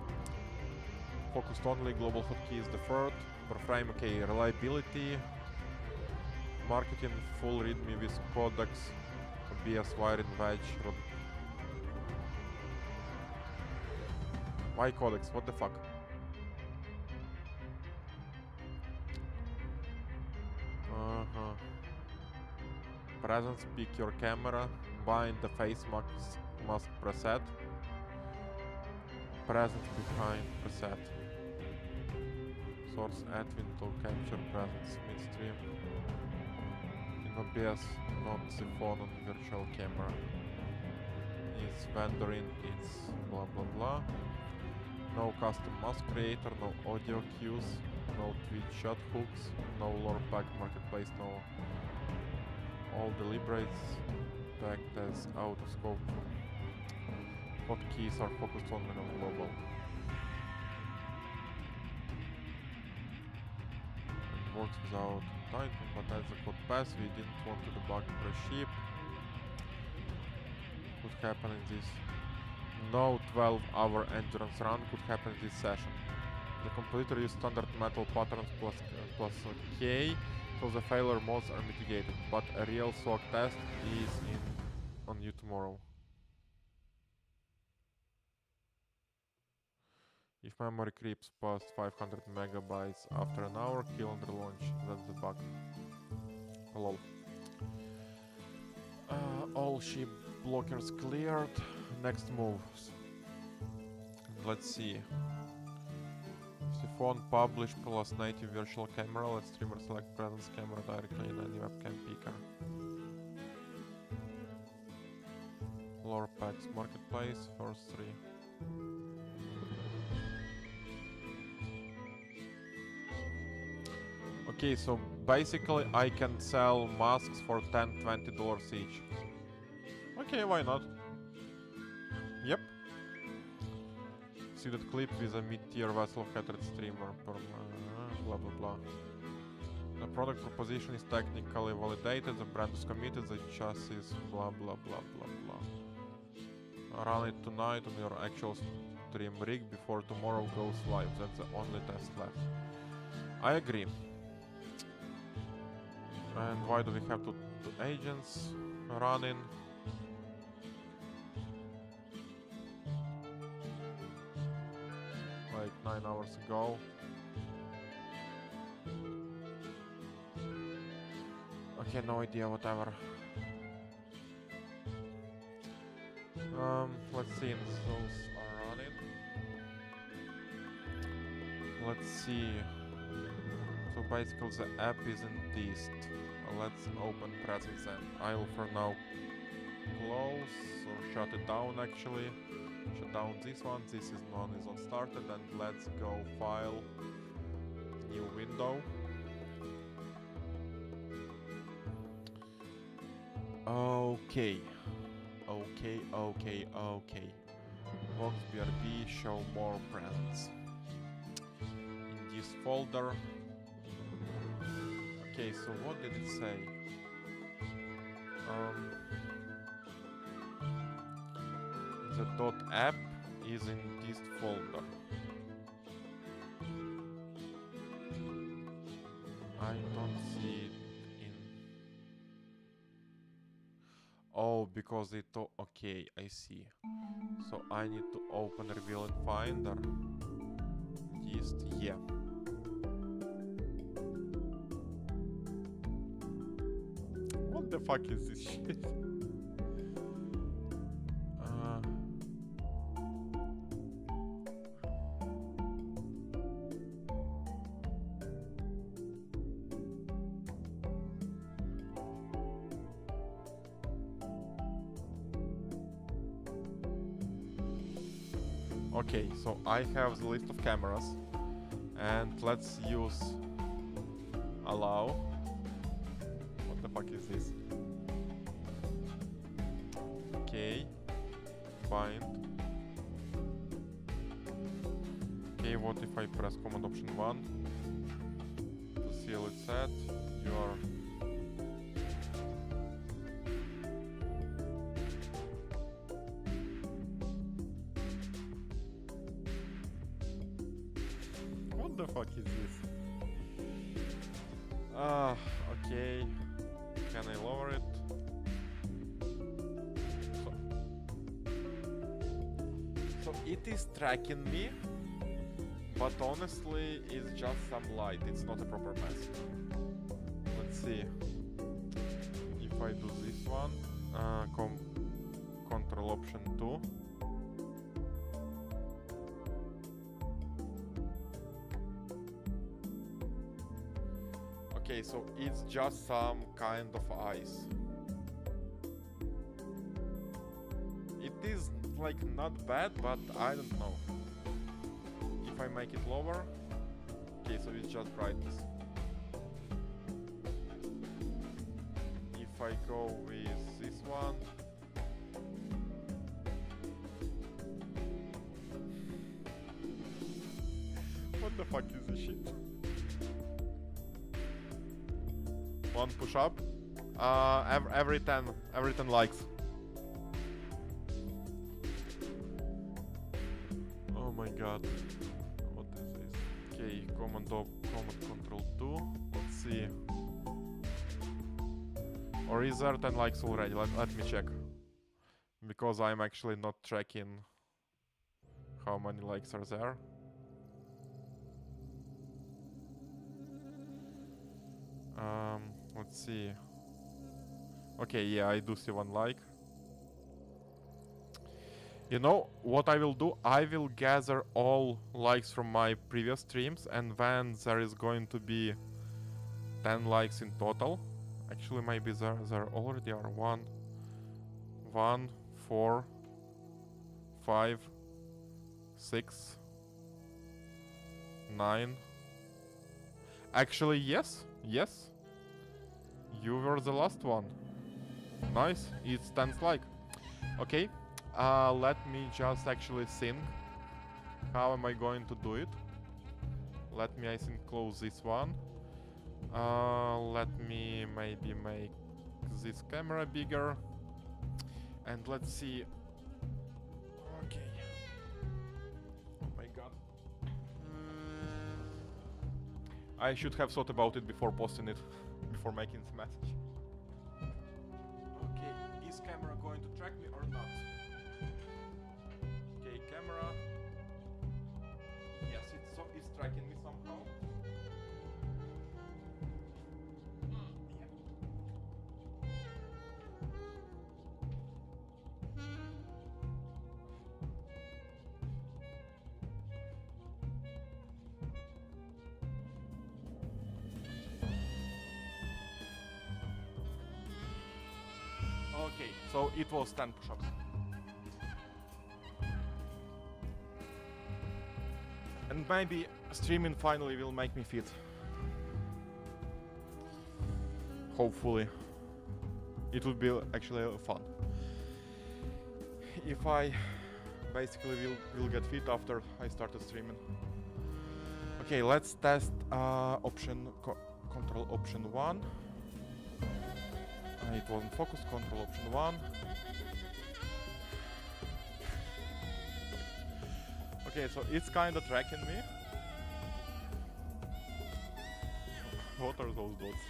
Focused only, global hotkey is deferred. Per frame, okay, reliability. Marketing, full readme with codecs, OBS wiring wedge. Why codecs? What the fuck? Presence, pick your camera, bind the face mask preset. Presence behind preset. Source add window capture presence midstream. In OBS, not the phone on virtual camera. It's vendoring, it's blah blah blah. No custom mask creator, no audio cues, no Twitch shot hooks, no lore pack marketplace, no. All deliberates tagged as out of scope. Hotkeys are focused only on global. It works without Titan, but as a code pass, we didn't want to debug pre-ship. Could happen in this. No 12-hour endurance run could happen in this session. The computer used standard metal patterns plus K, so the failure modes are mitigated, but a real SWOG test is on you tomorrow. If memory creeps past 500 megabytes after an hour, kill and relaunch. That's the bug. Lol. All ship blockers cleared. Next moves. Let's see. Phone publish plus native virtual camera. Let streamer select presence camera directly in any webcam picker. Lore packs marketplace. First 3. Okay, so basically I can sell masks for $10-20 each. Okay, why not? Yep. See that clip with a mid-tier vessel catered streamer. Blah blah blah. The product proposition is technically validated, the brand is committed, the chassis blah blah blah blah blah. Run it tonight on your actual stream rig before tomorrow goes live. That's the only test left. I agree. And why do we have two agents running? Like 9 hours ago. Okay, no idea, whatever. Let's see, those are running. Let's see. So basically the app is in test. Let's open presence and I'll for now close or shut it down actually. Shut down this one, this is one is not started, and let's go file, new window. Okay. Box BRB, show more presents. In this folder. Okay, so what did it say? The .app is in this folder. I don't see it in... Oh, because it... Okay, I see. So I need to open Reveal in Finder. Just, yeah. What the fuck is this shit? Okay, so I have the list of cameras, and let's use allow. What the fuck is this? Okay, find. Okay, what if I press command option 1 to seal it set? You are what the fuck is this? Okay. Can I lower it? So it is tracking me, but honestly it's just some light, it's not a proper mask. Let's see. If I do this one, control option 2. Okay, so it's just some kind of ice. It is like not bad, but I don't know. If I make it lower, okay, so it's just brightness. If I go with this one, what the fuck is this shit? One push up, every 10 likes. Oh my god, what is this? Okay, command control 2. Let's see. Or is there 10 likes already? Let me check, because I'm actually not tracking how many likes are there. Let's see. Okay, yeah, I do see one like. You know what I will do? I will gather all likes from my previous streams, and when there is going to be 10 likes in total. Actually, maybe there already are 1, 4, 5, 6, 9. Actually, yes. You were the last one. Nice. It's 10th like. Okay. Let me just actually think. How am I going to do it? Let me, I think, close this one. Let me maybe make this camera bigger. And let's see. Okay. Oh my god. I should have thought about it before posting it, before making the message. Okay, is camera going to track me or not? Okay, camera. Yes, it's tracking me somehow. Okay, so it was 10 push-ups. And maybe streaming finally will make me fit. Hopefully. It would be actually fun. If I basically will get fit after I started streaming. Okay, let's test control option 1. It wasn't focused, control option 1. Okay, so it's kinda tracking me. What are those dots?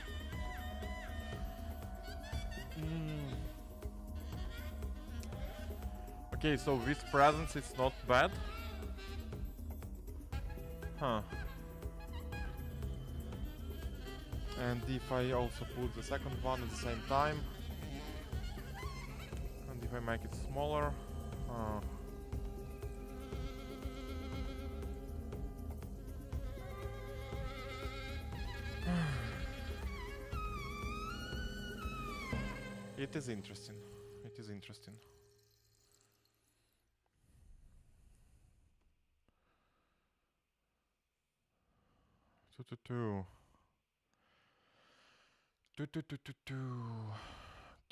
Okay, so with presence it's not bad. Huh. And if I also put the second one at the same time, and if I make it smaller, it is interesting. It is interesting.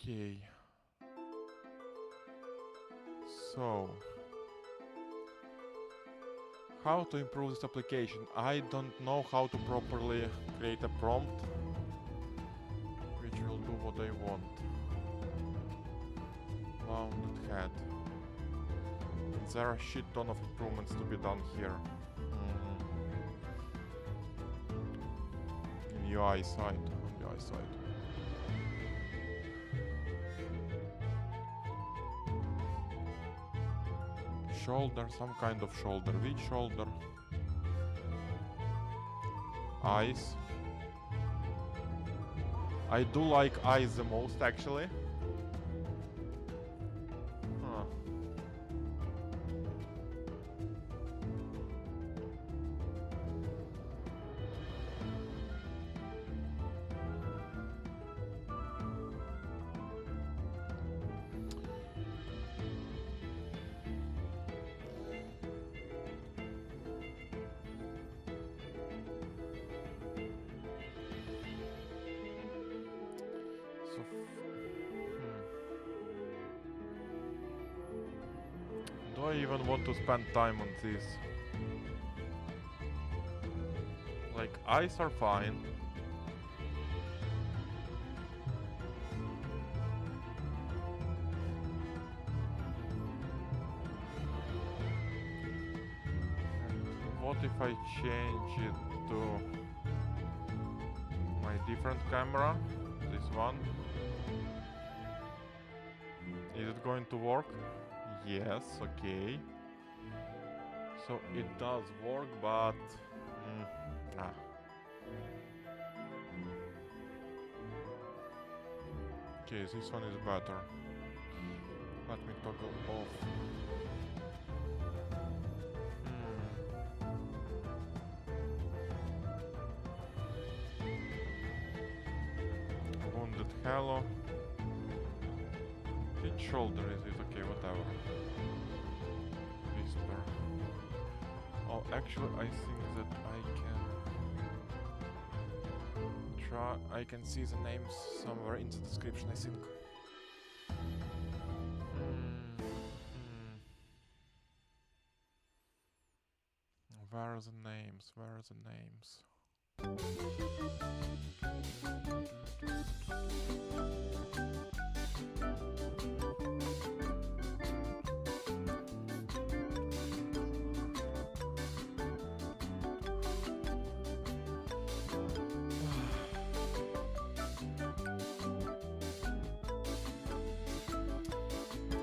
Okay. So, how to improve this application? I don't know how to properly create a prompt which will do what I want. Rounded head. There are a shit ton of improvements to be done here. In UI side, on UI side. Shoulder, some kind of shoulder. Which shoulder? Eyes. I do like eyes the most, actually. Do I even want to spend time on this? Like, eyes are fine. What if I change it to my different camera? This one. Is it going to work? Yes, okay. So it does work, but... Okay, this one is better. Let me toggle off. Wounded Hello. Which shoulder is it? Okay, whatever. Whisper. Oh, actually, I think that I can try. I can see the names somewhere in the description, I think. Where are the names? Where are the names?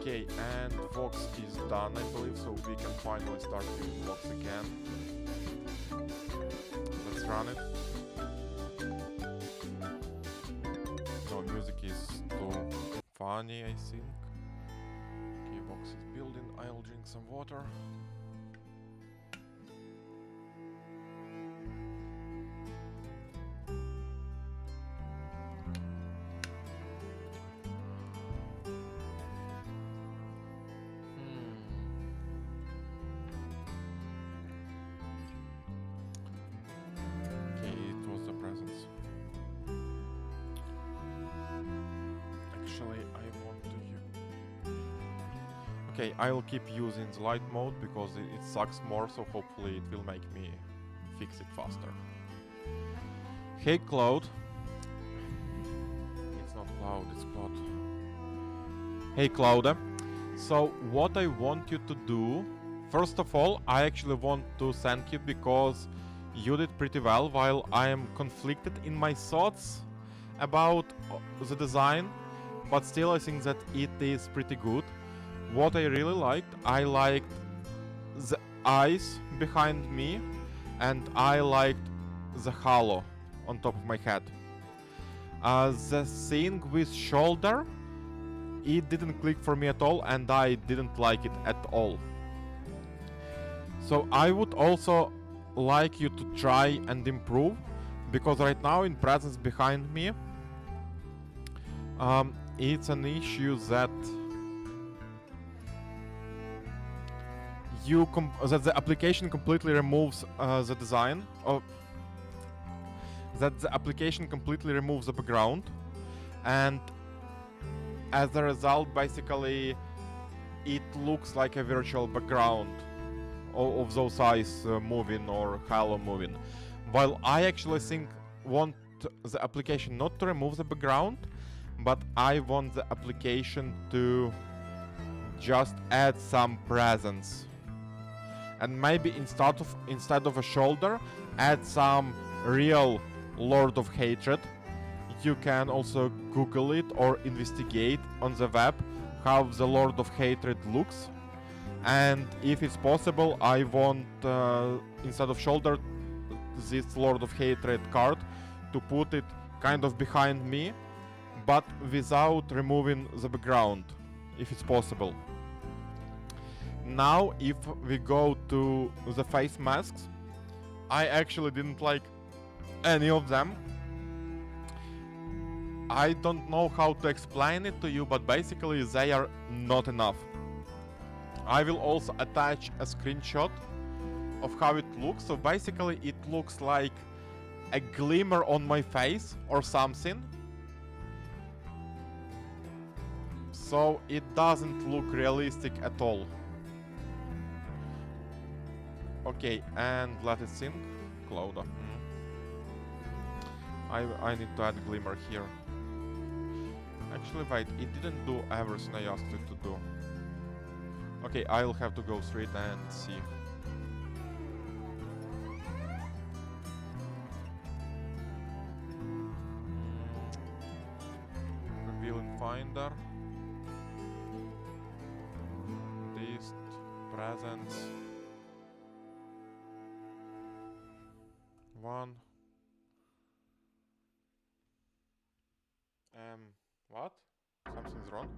Okay, and Vox is done, I believe, so we can finally start using Vox again. Let's run it. No, music is too funny, I think. Okay, Vox is building. I'll drink some water. Okay, I'll keep using the light mode because it sucks more, so hopefully it will make me fix it faster. Hey Cloud. It's not Cloud, it's Cloud. Hey Cloud. So what I want you to do, first of all, I actually want to thank you because you did pretty well while I am conflicted in my thoughts about the design, but still I think that it is pretty good. What I really liked, I liked the eyes behind me, and I liked the halo on top of my head. The thing with shoulder, it didn't click for me at all, and I didn't like it at all. So I would also like you to try and improve, because right now in presence behind me, it's an issue that that the application completely removes the design, or that the application completely removes the background, and as a result basically it looks like a virtual background of those eyes moving or halo moving, while I actually want the application not to remove the background, but I want the application to just add some presence. And maybe instead of a shoulder, add some real Lord of Hatred. You can also Google it or investigate on the web how the Lord of Hatred looks. And if it's possible, I want, instead of shoulder, this Lord of Hatred card to put it kind of behind me, but without removing the background, if it's possible. Now, if we go to the face masks, I actually didn't like any of them. I don't know how to explain it to you, but basically they are not enough. I will also attach a screenshot of how it looks. So basically it looks like a glimmer on my face or something. So it doesn't look realistic at all. Okay, and let it sync. Cloud. I need to add glimmer here. Actually, wait, it didn't do everything I asked it to do. Okay, I'll have to go through it and see. Reveal in Finder. List, presence. 1. What? Something's wrong.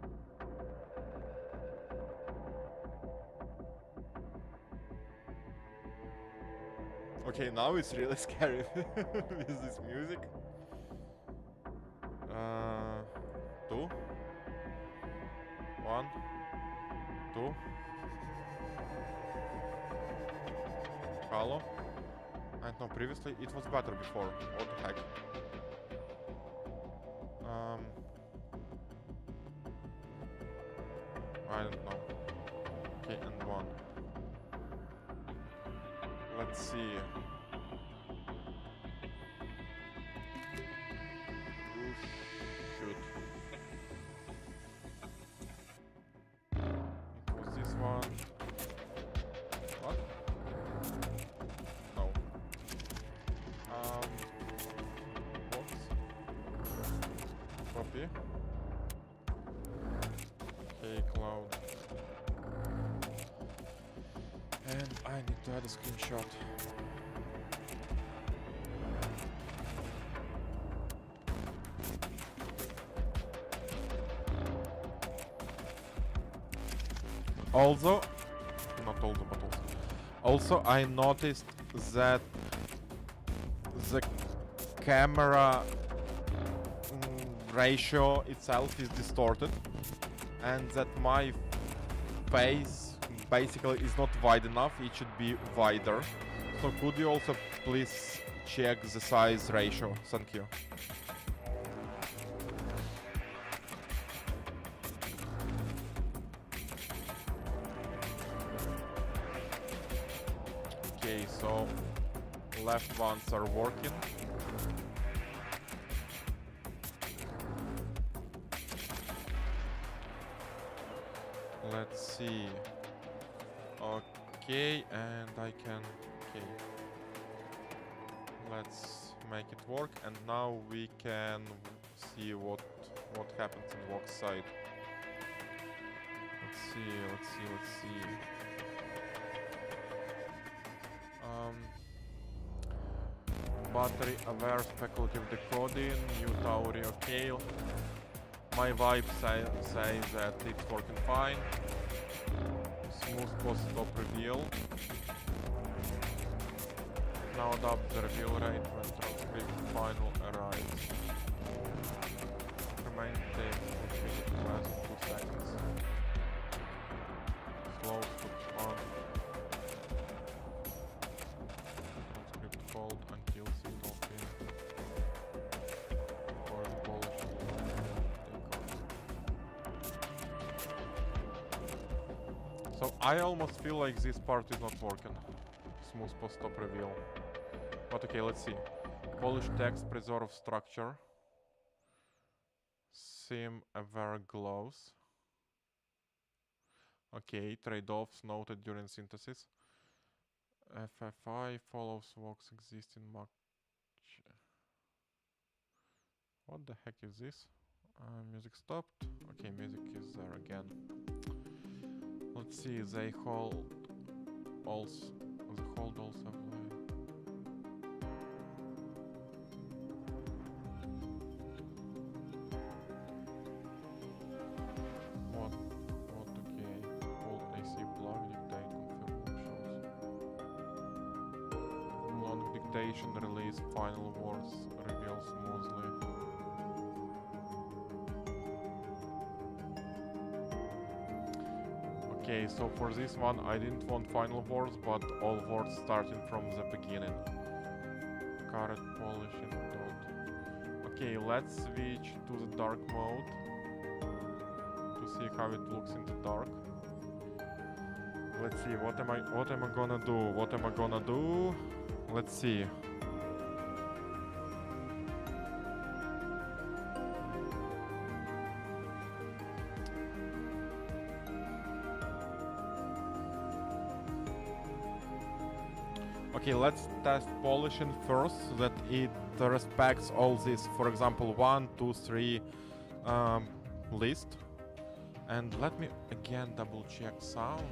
Okay, now it's really scary with this music. 2 1 2. Hello? I don't know, previously it was better before. What the heck? I don't know. Okay, and 1. Let's see. Oh, shoot. It was this one. What? No. Box. Copy. Okay, cloud. And I need to add a screenshot. Also, not also, but also I noticed that the camera ratio itself is distorted, and that my face basically is not wide enough. It should be wider. So could you also please check the size ratio? Thank you. Okay, so left ones are working. Let's see. Okay, and I can... Okay. Let's make it work, and now we can see what happens in Vox side. Let's see. Battery aware speculative decoding, new Tauri, okay. My vibe says that it's working fine. Smooth post-stop reveal. Now adapt the reveal rate when transcript final arrives. Remain takes less than 2 seconds. Slow switch on. Transcript hold until signal pin. For the polish So I almost feel like this part is not working. Smooth post-stop reveal. But okay, let's see. Polish text, preserve structure. Sim aware glows. Okay, trade-offs noted during synthesis. FFI follows Vox existing match. What the heck is this? Music stopped. Okay, music is there again. Let's see, they hold also apply. What okay. Hold AC plug, dictate, confirm shows. Long dictation, release, final words, reveal smoothly. Okay, so for this one I didn't want final words, but all words starting from the beginning. Carrot polishing dot. Okay, let's switch to the dark mode to see how it looks in the dark. Let's see, what am I gonna do? Let's see. Okay, let's test polishing first so that it respects all this. For example, 1, 2, 3 list. And let me again double check sound.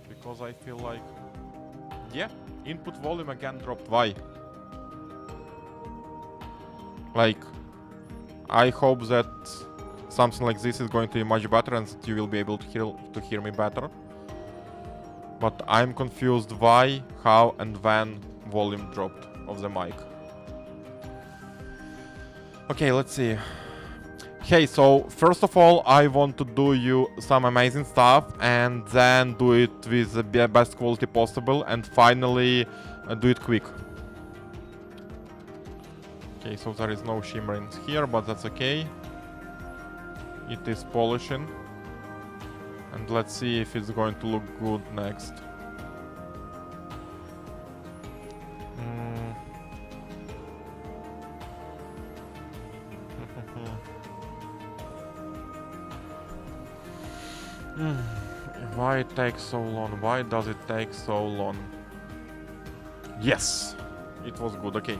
Because I feel like... Yeah, input volume again dropped. Why? Like, I hope that something like this is going to be much better and that you will be able to hear me better. But I'm confused why, how, and when volume dropped of the mic. Okay, let's see. Hey, so first of all, I want to do you some amazing stuff and then do it with the best quality possible and finally do it quick. Okay, so there is no shimmering here, but that's okay. It is polishing. And let's see if it's going to look good next. Why it takes so long? Why does it take so long? Yes! It was good, okay.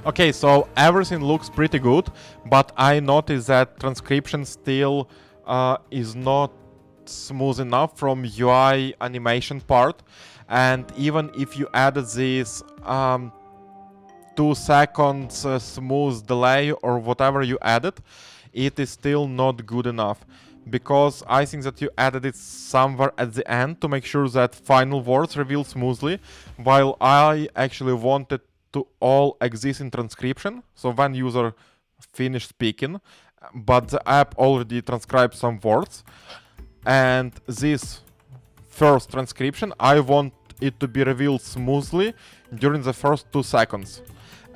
Okay, so everything looks pretty good, but I noticed that transcription still is not smooth enough from UI animation part, and even if you added this 2 seconds smooth delay or whatever you added, it is still not good enough, because I think that you added it somewhere at the end to make sure that final words reveal smoothly, while I actually wanted to all exist in transcription, so when user finish speaking, but the app already transcribed some words, and this first transcription, I want it to be revealed smoothly during the first 2 seconds.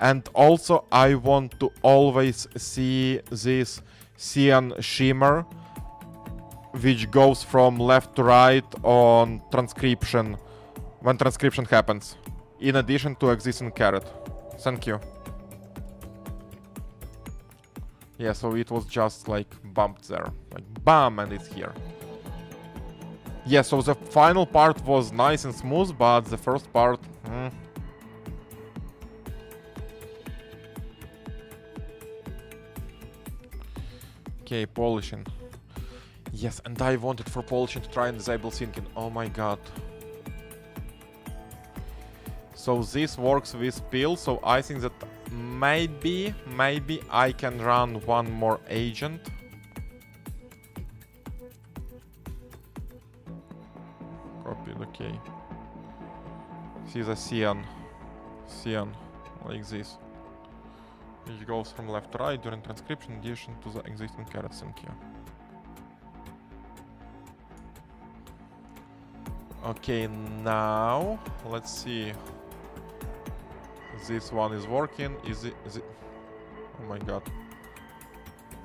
And also I want to always see this cyan shimmer which goes from left to right on transcription when transcription happens, in addition to existing caret. Thank you. Yeah, so it was just like bumped there, like bam, and it's here. Yeah, so the final part was nice and smooth, but the first part, Okay, polishing. Yes, and I wanted for polishing to try and disable syncing. Oh my god. So this works with pill, so I think that maybe I can run one more agent. Copied, okay. See the cyan, like this. Which goes from left to right during transcription in addition to the existing caret. Thank you. Okay, now let's see. This one is working. Is it? Oh my god.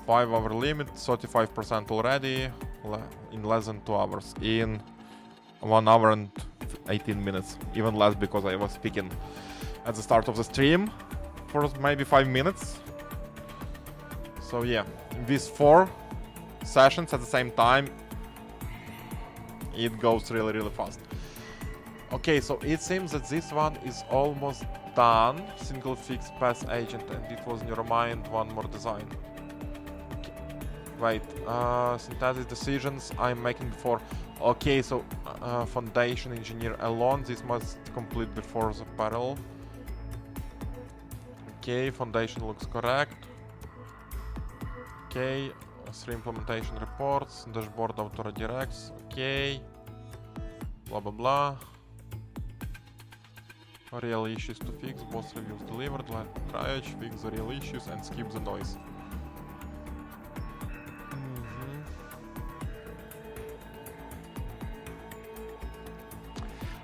5-hour limit, 35% already in less than 2 hours. In 1 hour and 18 minutes. Even less because I was speaking at the start of the stream for maybe 5 minutes. So yeah, with 4 sessions at the same time, it goes really fast. Okay, so it seems that this one is almost done. Single fixed pass agent, and it was Neuro Mind, one more design. Okay. Wait, synthesis decisions I'm making before. Okay, so foundation engineer alone, this must complete before the parallel. Okay, foundation looks correct. Okay, 3 implementation reports, dashboard auto redirects. Okay, blah blah blah. Real issues to fix, both reviews delivered, let triage, fix the real issues and skip the noise.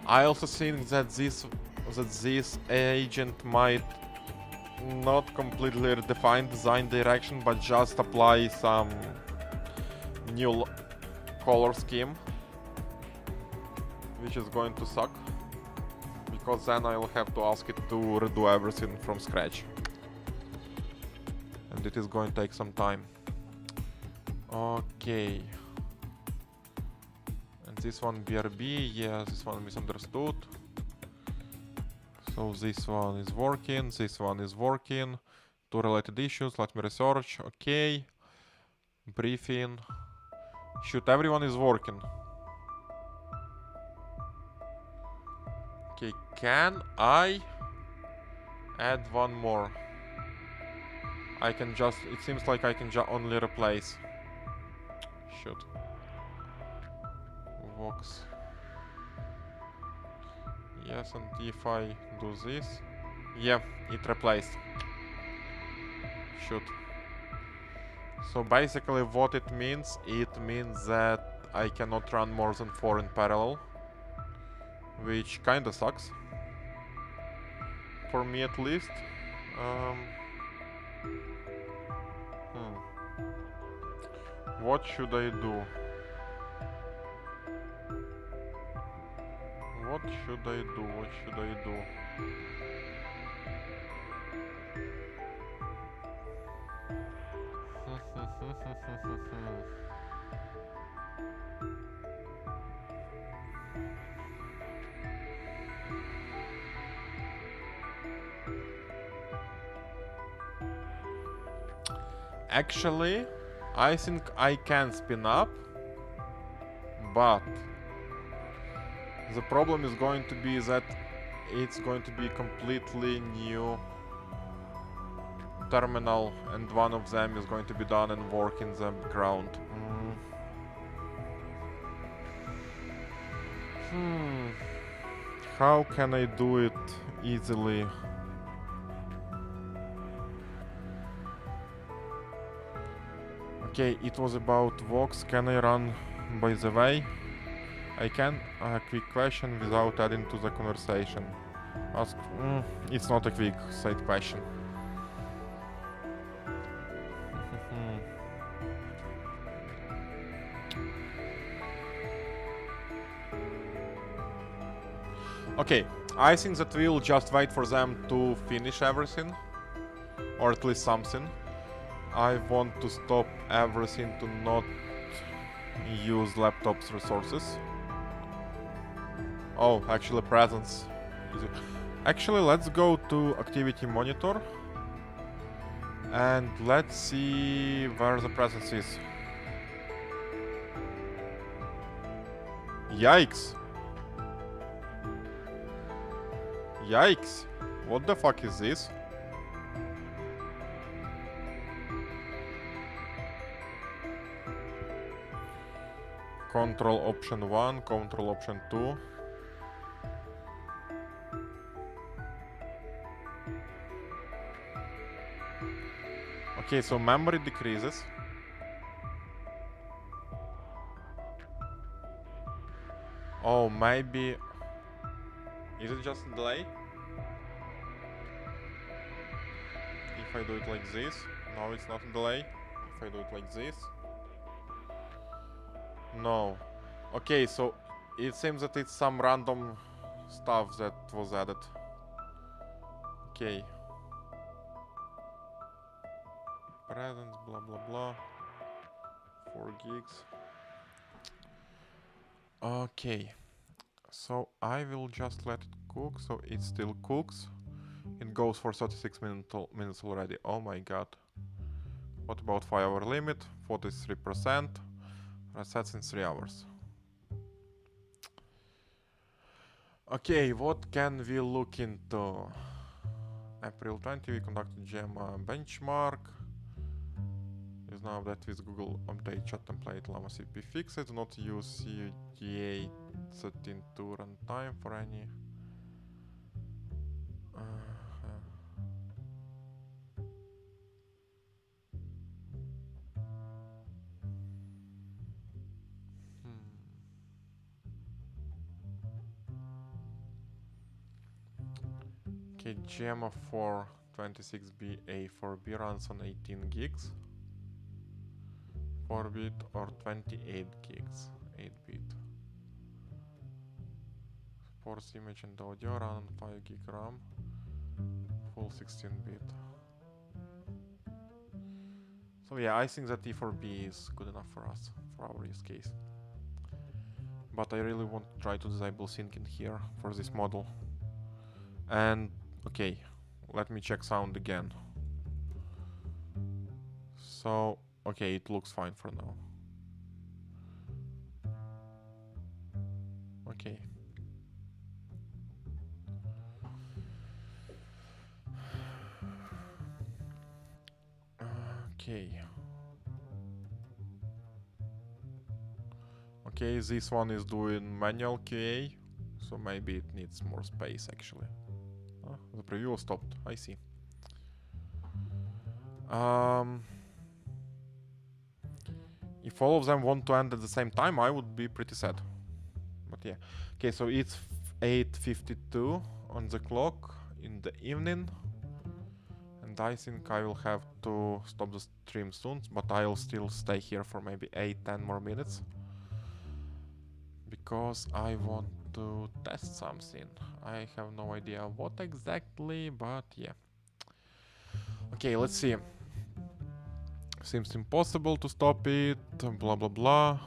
I also think that this agent might not completely redefine design direction, but just apply some new color scheme, which is going to suck, because then I will have to ask it to redo everything from scratch, and it is going to take some time. Okay. And this one BRB, yeah, this one misunderstood. So this one is working, this one is working. 2 related issues, let me research. Okay. Briefing. Shoot, everyone is working. Okay, can I Add one more. I can just... It seems like I can only replace. Shoot. Vox. Yes, and if I do this... Yeah, it replaced. Shoot. So basically what it means that I cannot run more than 4 in parallel. Which kinda sucks. For me at least. What should I do? What should I do? What should I do? Actually, I think I can spin up, but the problem is going to be that it's going to be completely new terminal, and one of them is going to be done and work in the ground. How can I do it easily? Okay, it was about Vox. Can I run by the way? I can. A quick question without adding to the conversation. Ask. It's not a quick side question. Okay, I think that we'll just wait for them to finish everything. Or at least something. I want to stop everything to not use laptop's resources. Oh, actually presence. Actually, let's go to activity monitor. And let's see where the presence is. Yikes. Yikes. What the fuck is this? Control option 1, control option 2. Okay, so memory decreases. Oh, maybe... Is it just a delay? If I do it like this? No, it's not a delay. If I do it like this? No. Okay, so it seems that it's some random stuff that was added. Okay. Presence, blah blah blah. 4 gigs. Okay. So I will just let it cook, so it still cooks. It goes for 36 minutes already. Oh my god. What about 5-hour limit? 43%. Resets in 3 hours. Okay, what can we look into? April 20, we conducted Gemma benchmark. Is now that with Google update chat template Llama CP fixed. Do not use CUDA 13.2 runtime for any. Okay, Gemma 4 26B A4B runs on 18 gigs. 4-bit or 28 gigs, 8-bit. Supports image and audio, run on 5 gig RAM, full 16-bit. So yeah, I think that E4B is good enough for us, for our use case. But I really want to try to disable syncing here for this model. And okay, let me check sound again. So, okay, it looks fine for now. Okay. Okay. Okay, this one is doing manual QA, so maybe it needs more space actually. Oh, the preview stopped. I see. If all of them want to end at the same time, I would be pretty sad. But yeah. Okay, so it's 8:52 on the clock in the evening. And I think I will have to stop the stream soon, but I'll still stay here for maybe 8-10 more minutes. Because I want to test something. I have no idea what exactly, but yeah. Okay, let's see. Seems impossible to stop it, blah blah blah.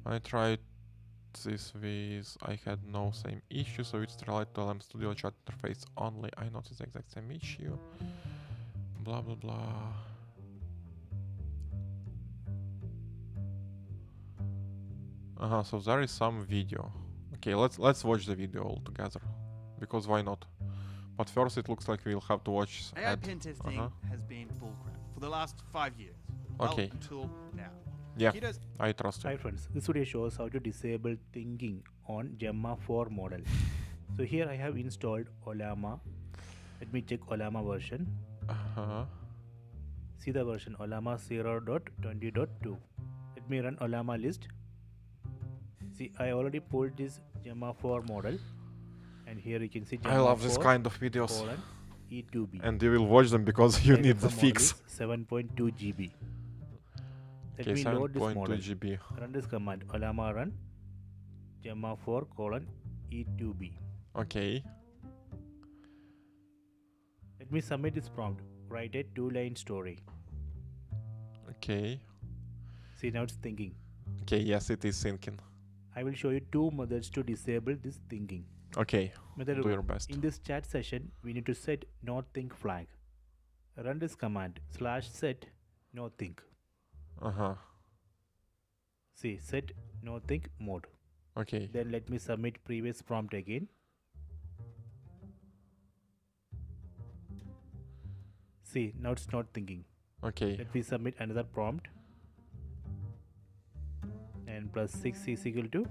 I tried this with... I had no same issue, so it's related to LM Studio chat interface only. I noticed the exact same issue. Blah blah blah. So there is some video. Okay, let's watch the video all together. Because why not? But first it looks like we'll have to watch AI pen testing has been bullcrap for the last 5 years. Okay. Well, until now. Yeah, Kiddos, I trust you. Hi friends, this video shows how to disable thinking on Gemma 4 model. So here I have installed Olama. Let me check Olama version. See the version Olama 0.20.2. Let me run Olama list. See, I already pulled this Gemma 4 model. And here you can see Gemma I love this 4 kind of videos. E2B. And you will watch them because you need the fix. 7.2 GB. Let Okay, me load this 7.2 model. GB. Run this command Olama run Gemma 4 E2B. Okay. Let me submit this prompt. Write a 2-line story. Okay. See, now it's thinking. Okay, yes, it is thinking. I will show you 2 methods to disable this thinking. Okay, Method do your best. In this chat session, we need to set no think flag. Run this command /set no think. See, set no think mode. Okay. Then let me submit previous prompt again. See, now it's not thinking. Okay. Let me submit another prompt. And plus 6 is equal to.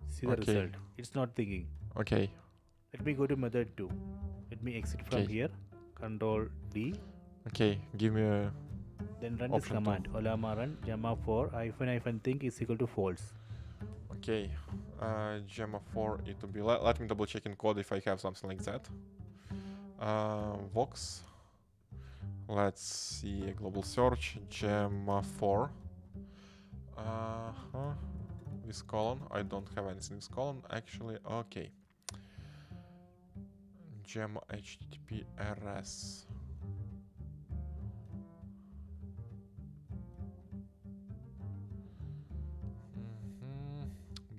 See the result. It's not thinking. Okay. Let me go to method 2. Let me exit from here. Control D. Okay, give me a... Then run this command. Olama run Gemma 4 - think is equal to false. Okay. Gemma 4 it to be... Let me double check in code if I have something like that. Vox. Let's see, global search, Gemma 4. This colon, I don't have anything with colon, actually, okay. Gemma HTTPRS.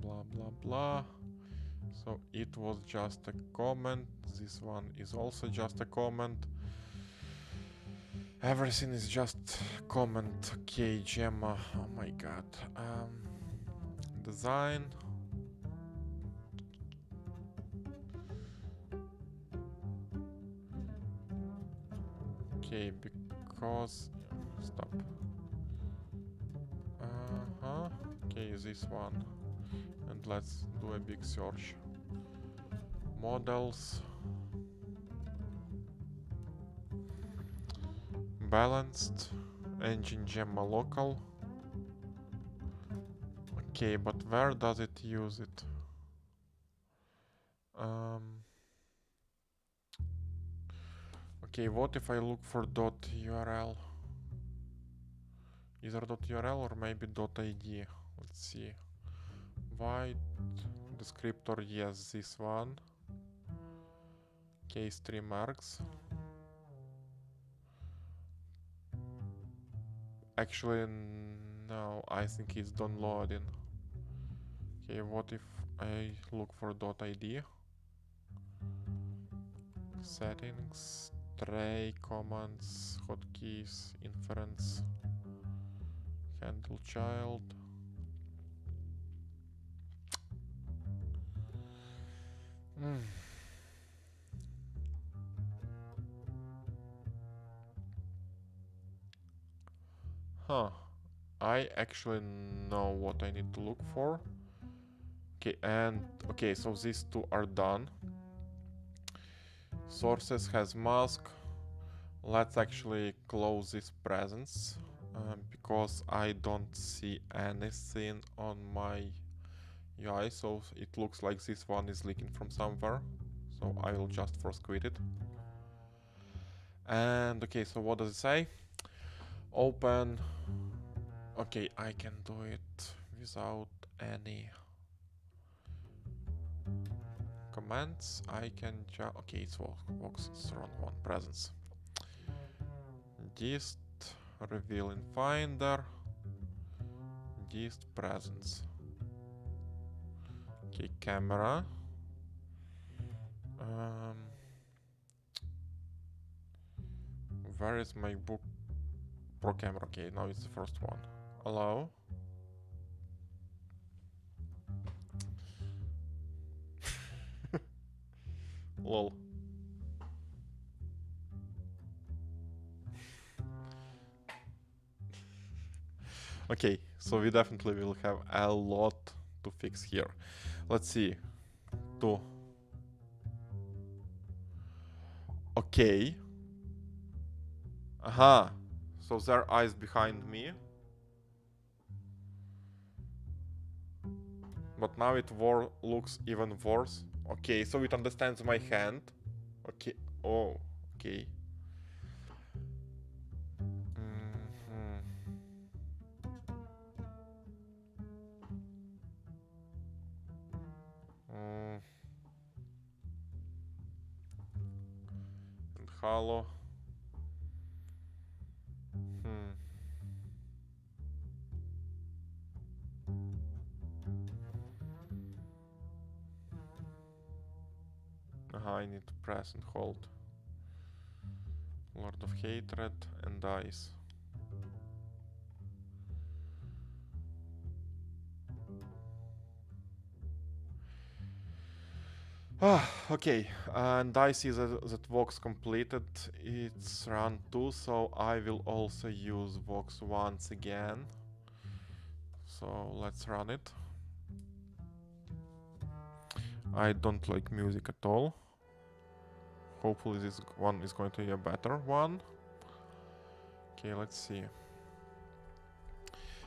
Blah, blah, blah. So it was just a comment. This one is also just a comment. Everything is just comment. Okay, Gemma. Oh my god. Design. Okay, because... Stop. Okay, this one. And let's do a big search. Models. Balanced. Engine Gemma local. Okay, but where does it use it? Okay, what if I look for .url? Either .url or maybe .id. Let's see. White descriptor, yes, this one. Case 3 marks. Actually, no, I think it's downloading. Okay, what if I look for .id? Settings, tray, commands, hotkeys, inference, handle child. Huh. I actually know what I need to look for. Okay, and okay, so these two are done. Sources has mask. Let's actually close this presence because I don't see anything on my UI, so it looks like this one is leaking from somewhere. So I will just force quit it. And okay, so what does it say? Open. Okay, I can do it without any commands. I can just... Okay, it's Vox, it's run one presence. Dist, reveal in Finder. Dist presence. Okay, camera. Where is my book pro camera? Okay, now it's the first one. Allow. Lol. Okay, so we definitely will have a lot to fix here. Let's see. Two. Okay. Aha. So there are eyes behind me. But now it looks even worse. Okay, so it understands my hand. Okay. Oh, okay. And hollow. I need to press and hold. Lord of Hatred and Eyes. Okay, and I see that Vox completed its run 2, so I will also use Vox once again. So let's run it. I don't like music at all. Hopefully this one is going to be a better one. Okay, let's see.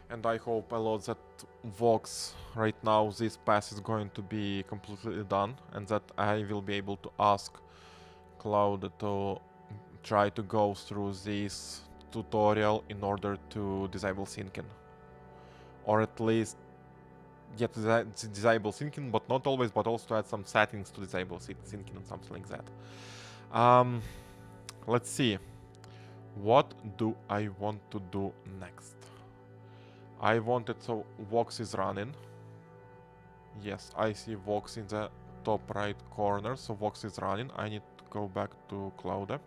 And I hope a lot that Vox right now this pass is going to be completely done and that I will be able to ask Cloud to try to go through this tutorial in order to disable syncing. Or at least get disable syncing, but not always, but also to add some settings to disable syncing and something like that. Let's see. What do I want to do next? I wanted, so Vox is running. Yes, I see Vox in the top right corner, so Vox is running. I need to go back to Cloud.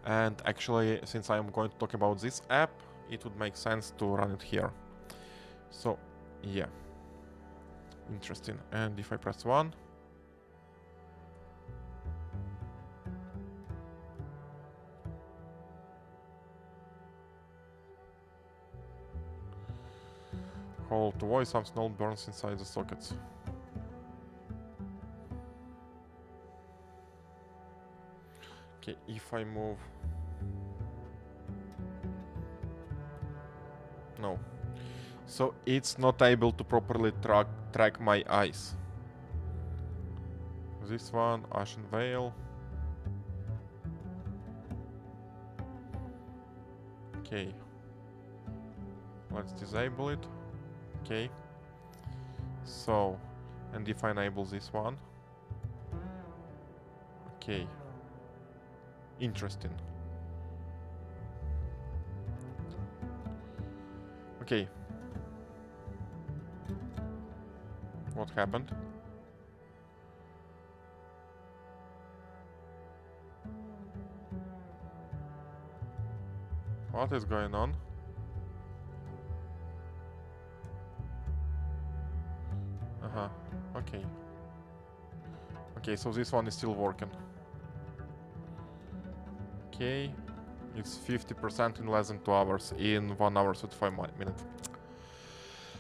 And actually, since I'm going to talk about this app, it would make sense to run it here. So, yeah. Interesting. And if I press 1... Hold to voice, some snow burns inside the sockets. Okay, if I move... No. So it's not able to properly track my eyes. This one, Ashen Veil. Okay. Let's disable it. Okay. So, and if I enable this one. Okay. Interesting. Okay. What happened? What is going on? Uh-huh. Okay. Okay, so this one is still working. Okay. It's 50% in less than 2 hours, in 1 hour 35 minutes.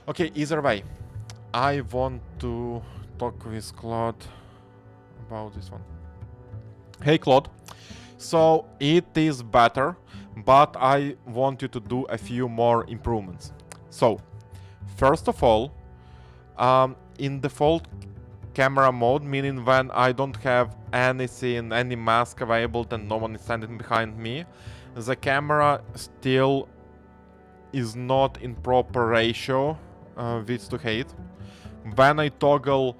Okay, either way, I want to talk with Claude about this one. Hey Claude, so it is better, but I want you to do a few more improvements. So, first of all, in default camera mode, meaning when I don't have anything, any mask available and no one is standing behind me, the camera still is not in proper ratio, width to height. When I toggle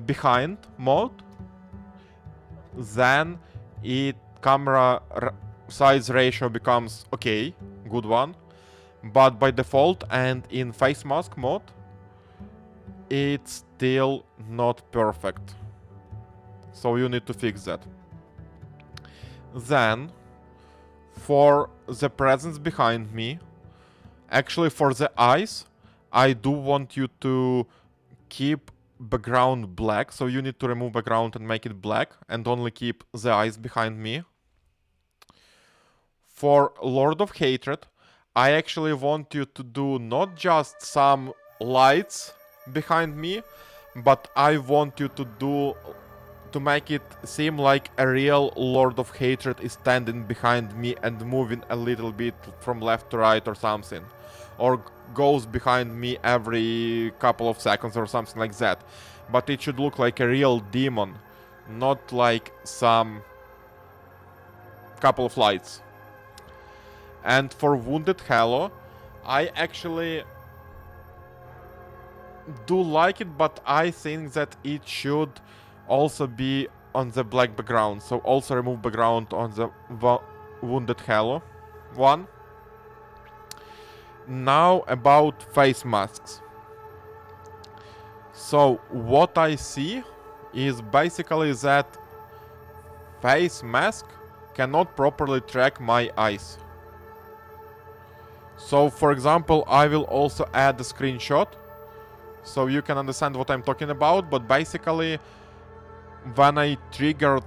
behind mode, then camera size ratio becomes okay, good one. But by default and in face mask mode, it's still not perfect. So you need to fix that. Then, for the presence behind me, actually for the eyes, I do want you to keep background black. So you need to remove background and make it black and only keep the eyes behind me. For Lord of Hatred, I actually want you to do not just some lights behind me, but I want you to make it seem like a real Lord of Hatred is standing behind me and moving a little bit from left to right or something. Or goes behind me every couple of seconds or something like that. But it should look like a real demon, not like some couple of lights. And for Wounded Hallow, I actually do like it, but I think that it should also be on the black background. So also remove background on the Wounded Hallow one. Now about face masks. So what I see is basically that face mask cannot properly track my eyes. So for example, I will also add a screenshot so you can understand what I'm talking about. But basically, when I triggered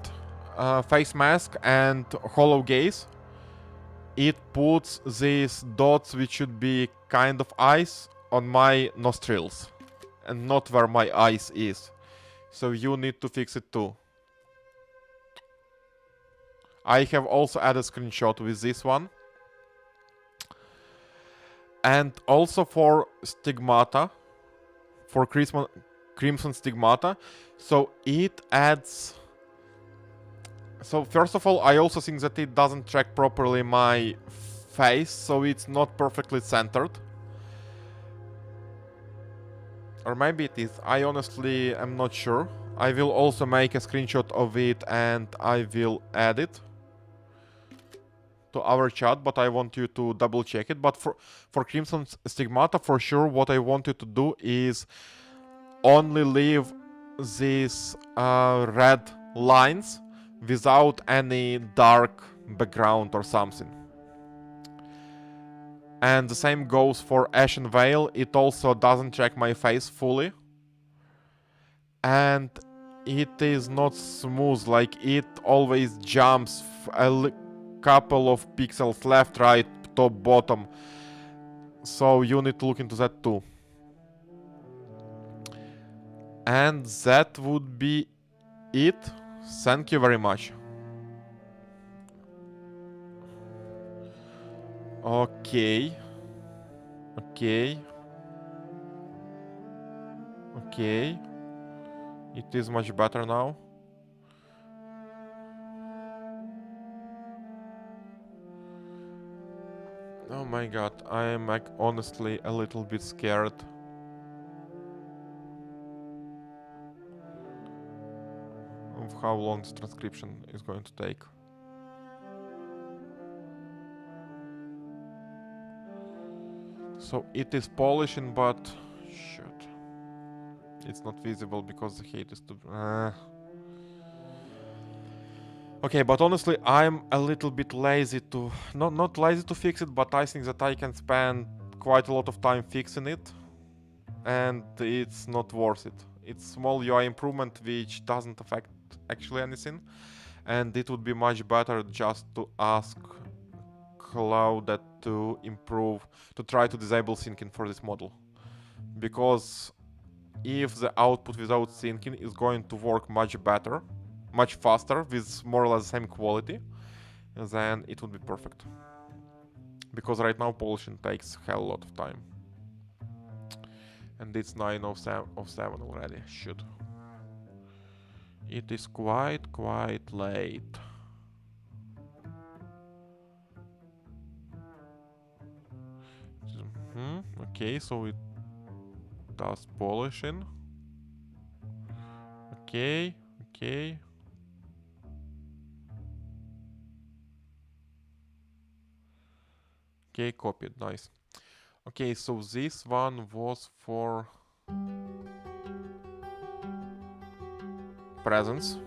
face mask and hollow gaze, it puts these dots, which should be kind of eyes, on my nostrils and not where my eyes is. So you need to fix it too. I have also added a screenshot with this one. And also for Stigmata, for Crimson Stigmata, so it adds... So first of all, I also think that it doesn't track properly my face, so it's not perfectly centered. Or maybe it is, I honestly am not sure. I will also make a screenshot of it and I will add it to our chat, but I want you to double check it. But for Crimson Stigmata, for sure, what I want you to do is only leave these red lines without any dark background or something. And the same goes for Ashen Veil. It also doesn't track my face fully. And it is not smooth, like it always jumps a couple of pixels left, right, top, bottom. So you need to look into that too. And that would be it. Thank you very much. Okay. Okay. Okay. It is much better now. Oh my god, I am like honestly a little bit scared. Of how long this transcription is going to take. So it is polishing, but shit. It's not visible because the height is too... Okay, but honestly, I'm a little bit lazy to... Not lazy to fix it, but I think that I can spend quite a lot of time fixing it. And it's not worth it. It's small UI improvement which doesn't affect actually anything. And it would be much better just to ask allow that to improve, to try to disable syncing for this model. Because if the output without syncing is going to work much better, much faster, with more or less the same quality, then it would be perfect. Because right now polishing takes a hell lot of time. And it's 9:07 already. Shoot. It is quite late. Okay, so it does polishing. Okay. Okay, copied, nice. Okay, so this one was for presence.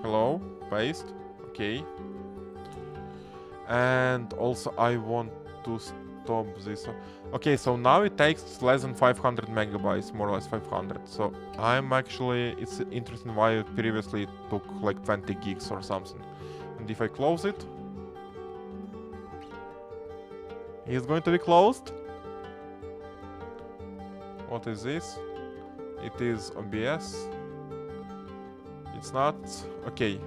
Hello, paste. Okay. And also I want to stop this. Okay, so now it takes less than 500 megabytes, more or less 500. So I'm actually, it's interesting why previously it took like 20 gigs or something. And if I close it, it's going to be closed. What is this? It is OBS. It's not. Okay.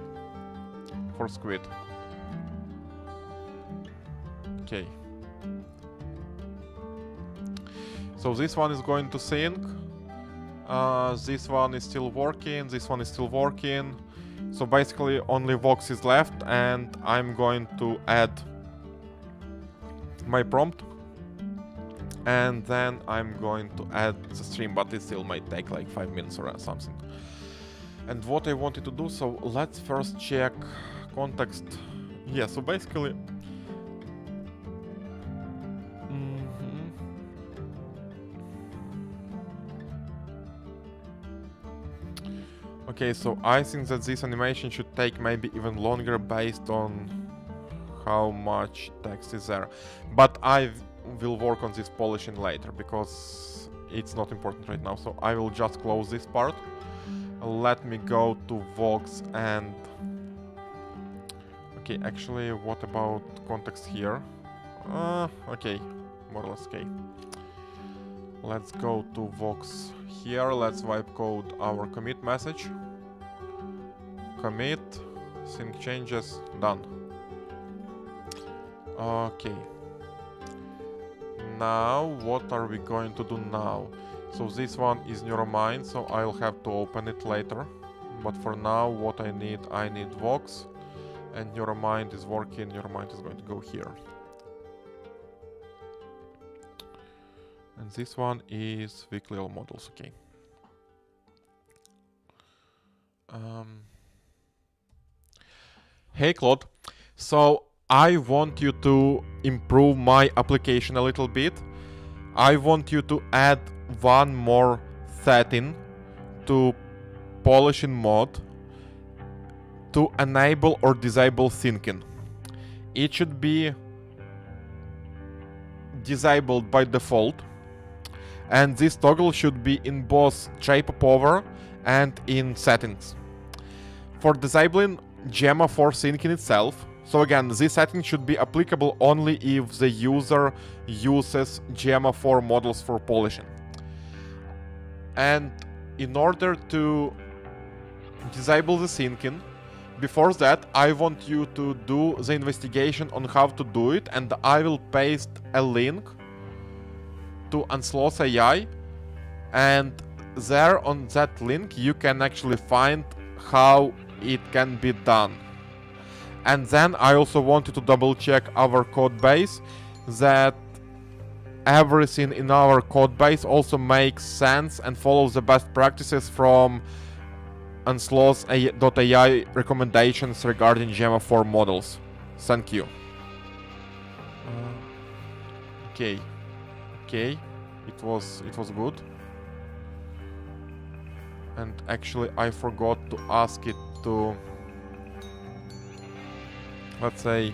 For squid. Okay. So this one is going to sync. This one is still working. This one is still working. So basically only Vox is left, and I'm going to add my prompt, and then I'm going to add the stream, but it still might take like 5 minutes or something. And what I wanted to do, so let's first check context. Yeah, so basically okay, so I think that this animation should take maybe even longer based on how much text is there. But I will work on this polishing later because it's not important right now. So I will just close this part. Let me go to Vox and... Okay, actually, what about context here? Okay, more or less okay. Let's go to Vox here. Let's wipe code our commit message. Commit, sync changes, done. Okay. Now, what are we going to do now? So this one is Neuro Mind, so I'll have to open it later. But for now, what I need Vox, and Neuro Mind is working. Neuro Mind is going to go here. And this one is weekly all models, okay. Hey Claude, so I want you to improve my application a little bit. I want you to add one more setting to polishing mode to enable or disable syncing. It should be disabled by default, and this toggle should be in both shape of over and in settings. For disabling Gemma for syncing itself, so again, this setting should be applicable only if the user uses Gemma 4 models for polishing. And in order to disable the syncing, before that, I want you to do the investigation on how to do it, and I will paste a link to Unsloth AI, and there on that link you can actually find how it can be done. And then I also wanted to double check our code base, that everything in our code base also makes sense and follows the best practices from Unsloth.ai recommendations regarding Gemma 4 models. Thank you. Okay, it was good. And actually I forgot to ask it to, let's say,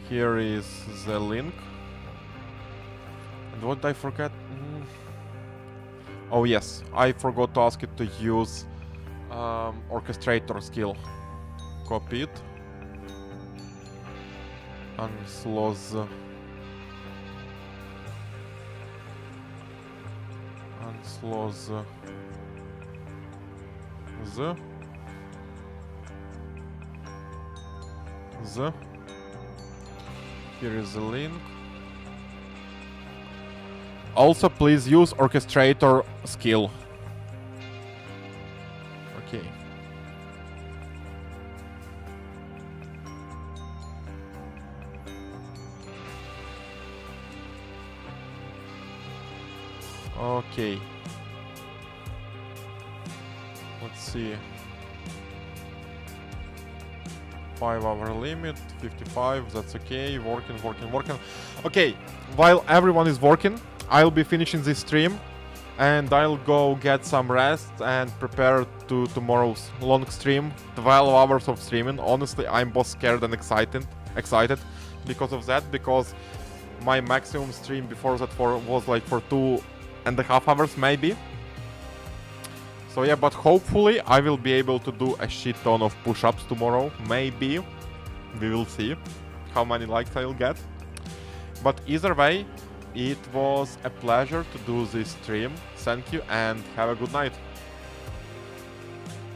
here is the link. And what did I forget? Oh yes, I forgot to ask it to use orchestrator skill. Copy it. Unsloz. Unsloz. Z. Z. Here is the link. Also, please use orchestrator skill. Okay. Okay. Let's see. 5-hour limit, 55, that's okay. Working. Okay, while everyone is working, I'll be finishing this stream and I'll go get some rest and prepare to tomorrow's long stream. 12 hours of streaming. Honestly, I'm both scared and excited because of that, because my maximum stream before that was like for 2.5 hours maybe. So yeah, but hopefully I will be able to do a shit ton of push-ups tomorrow. Maybe. We will see how many likes I'll get. But either way, it was a pleasure to do this stream. Thank you and have a good night.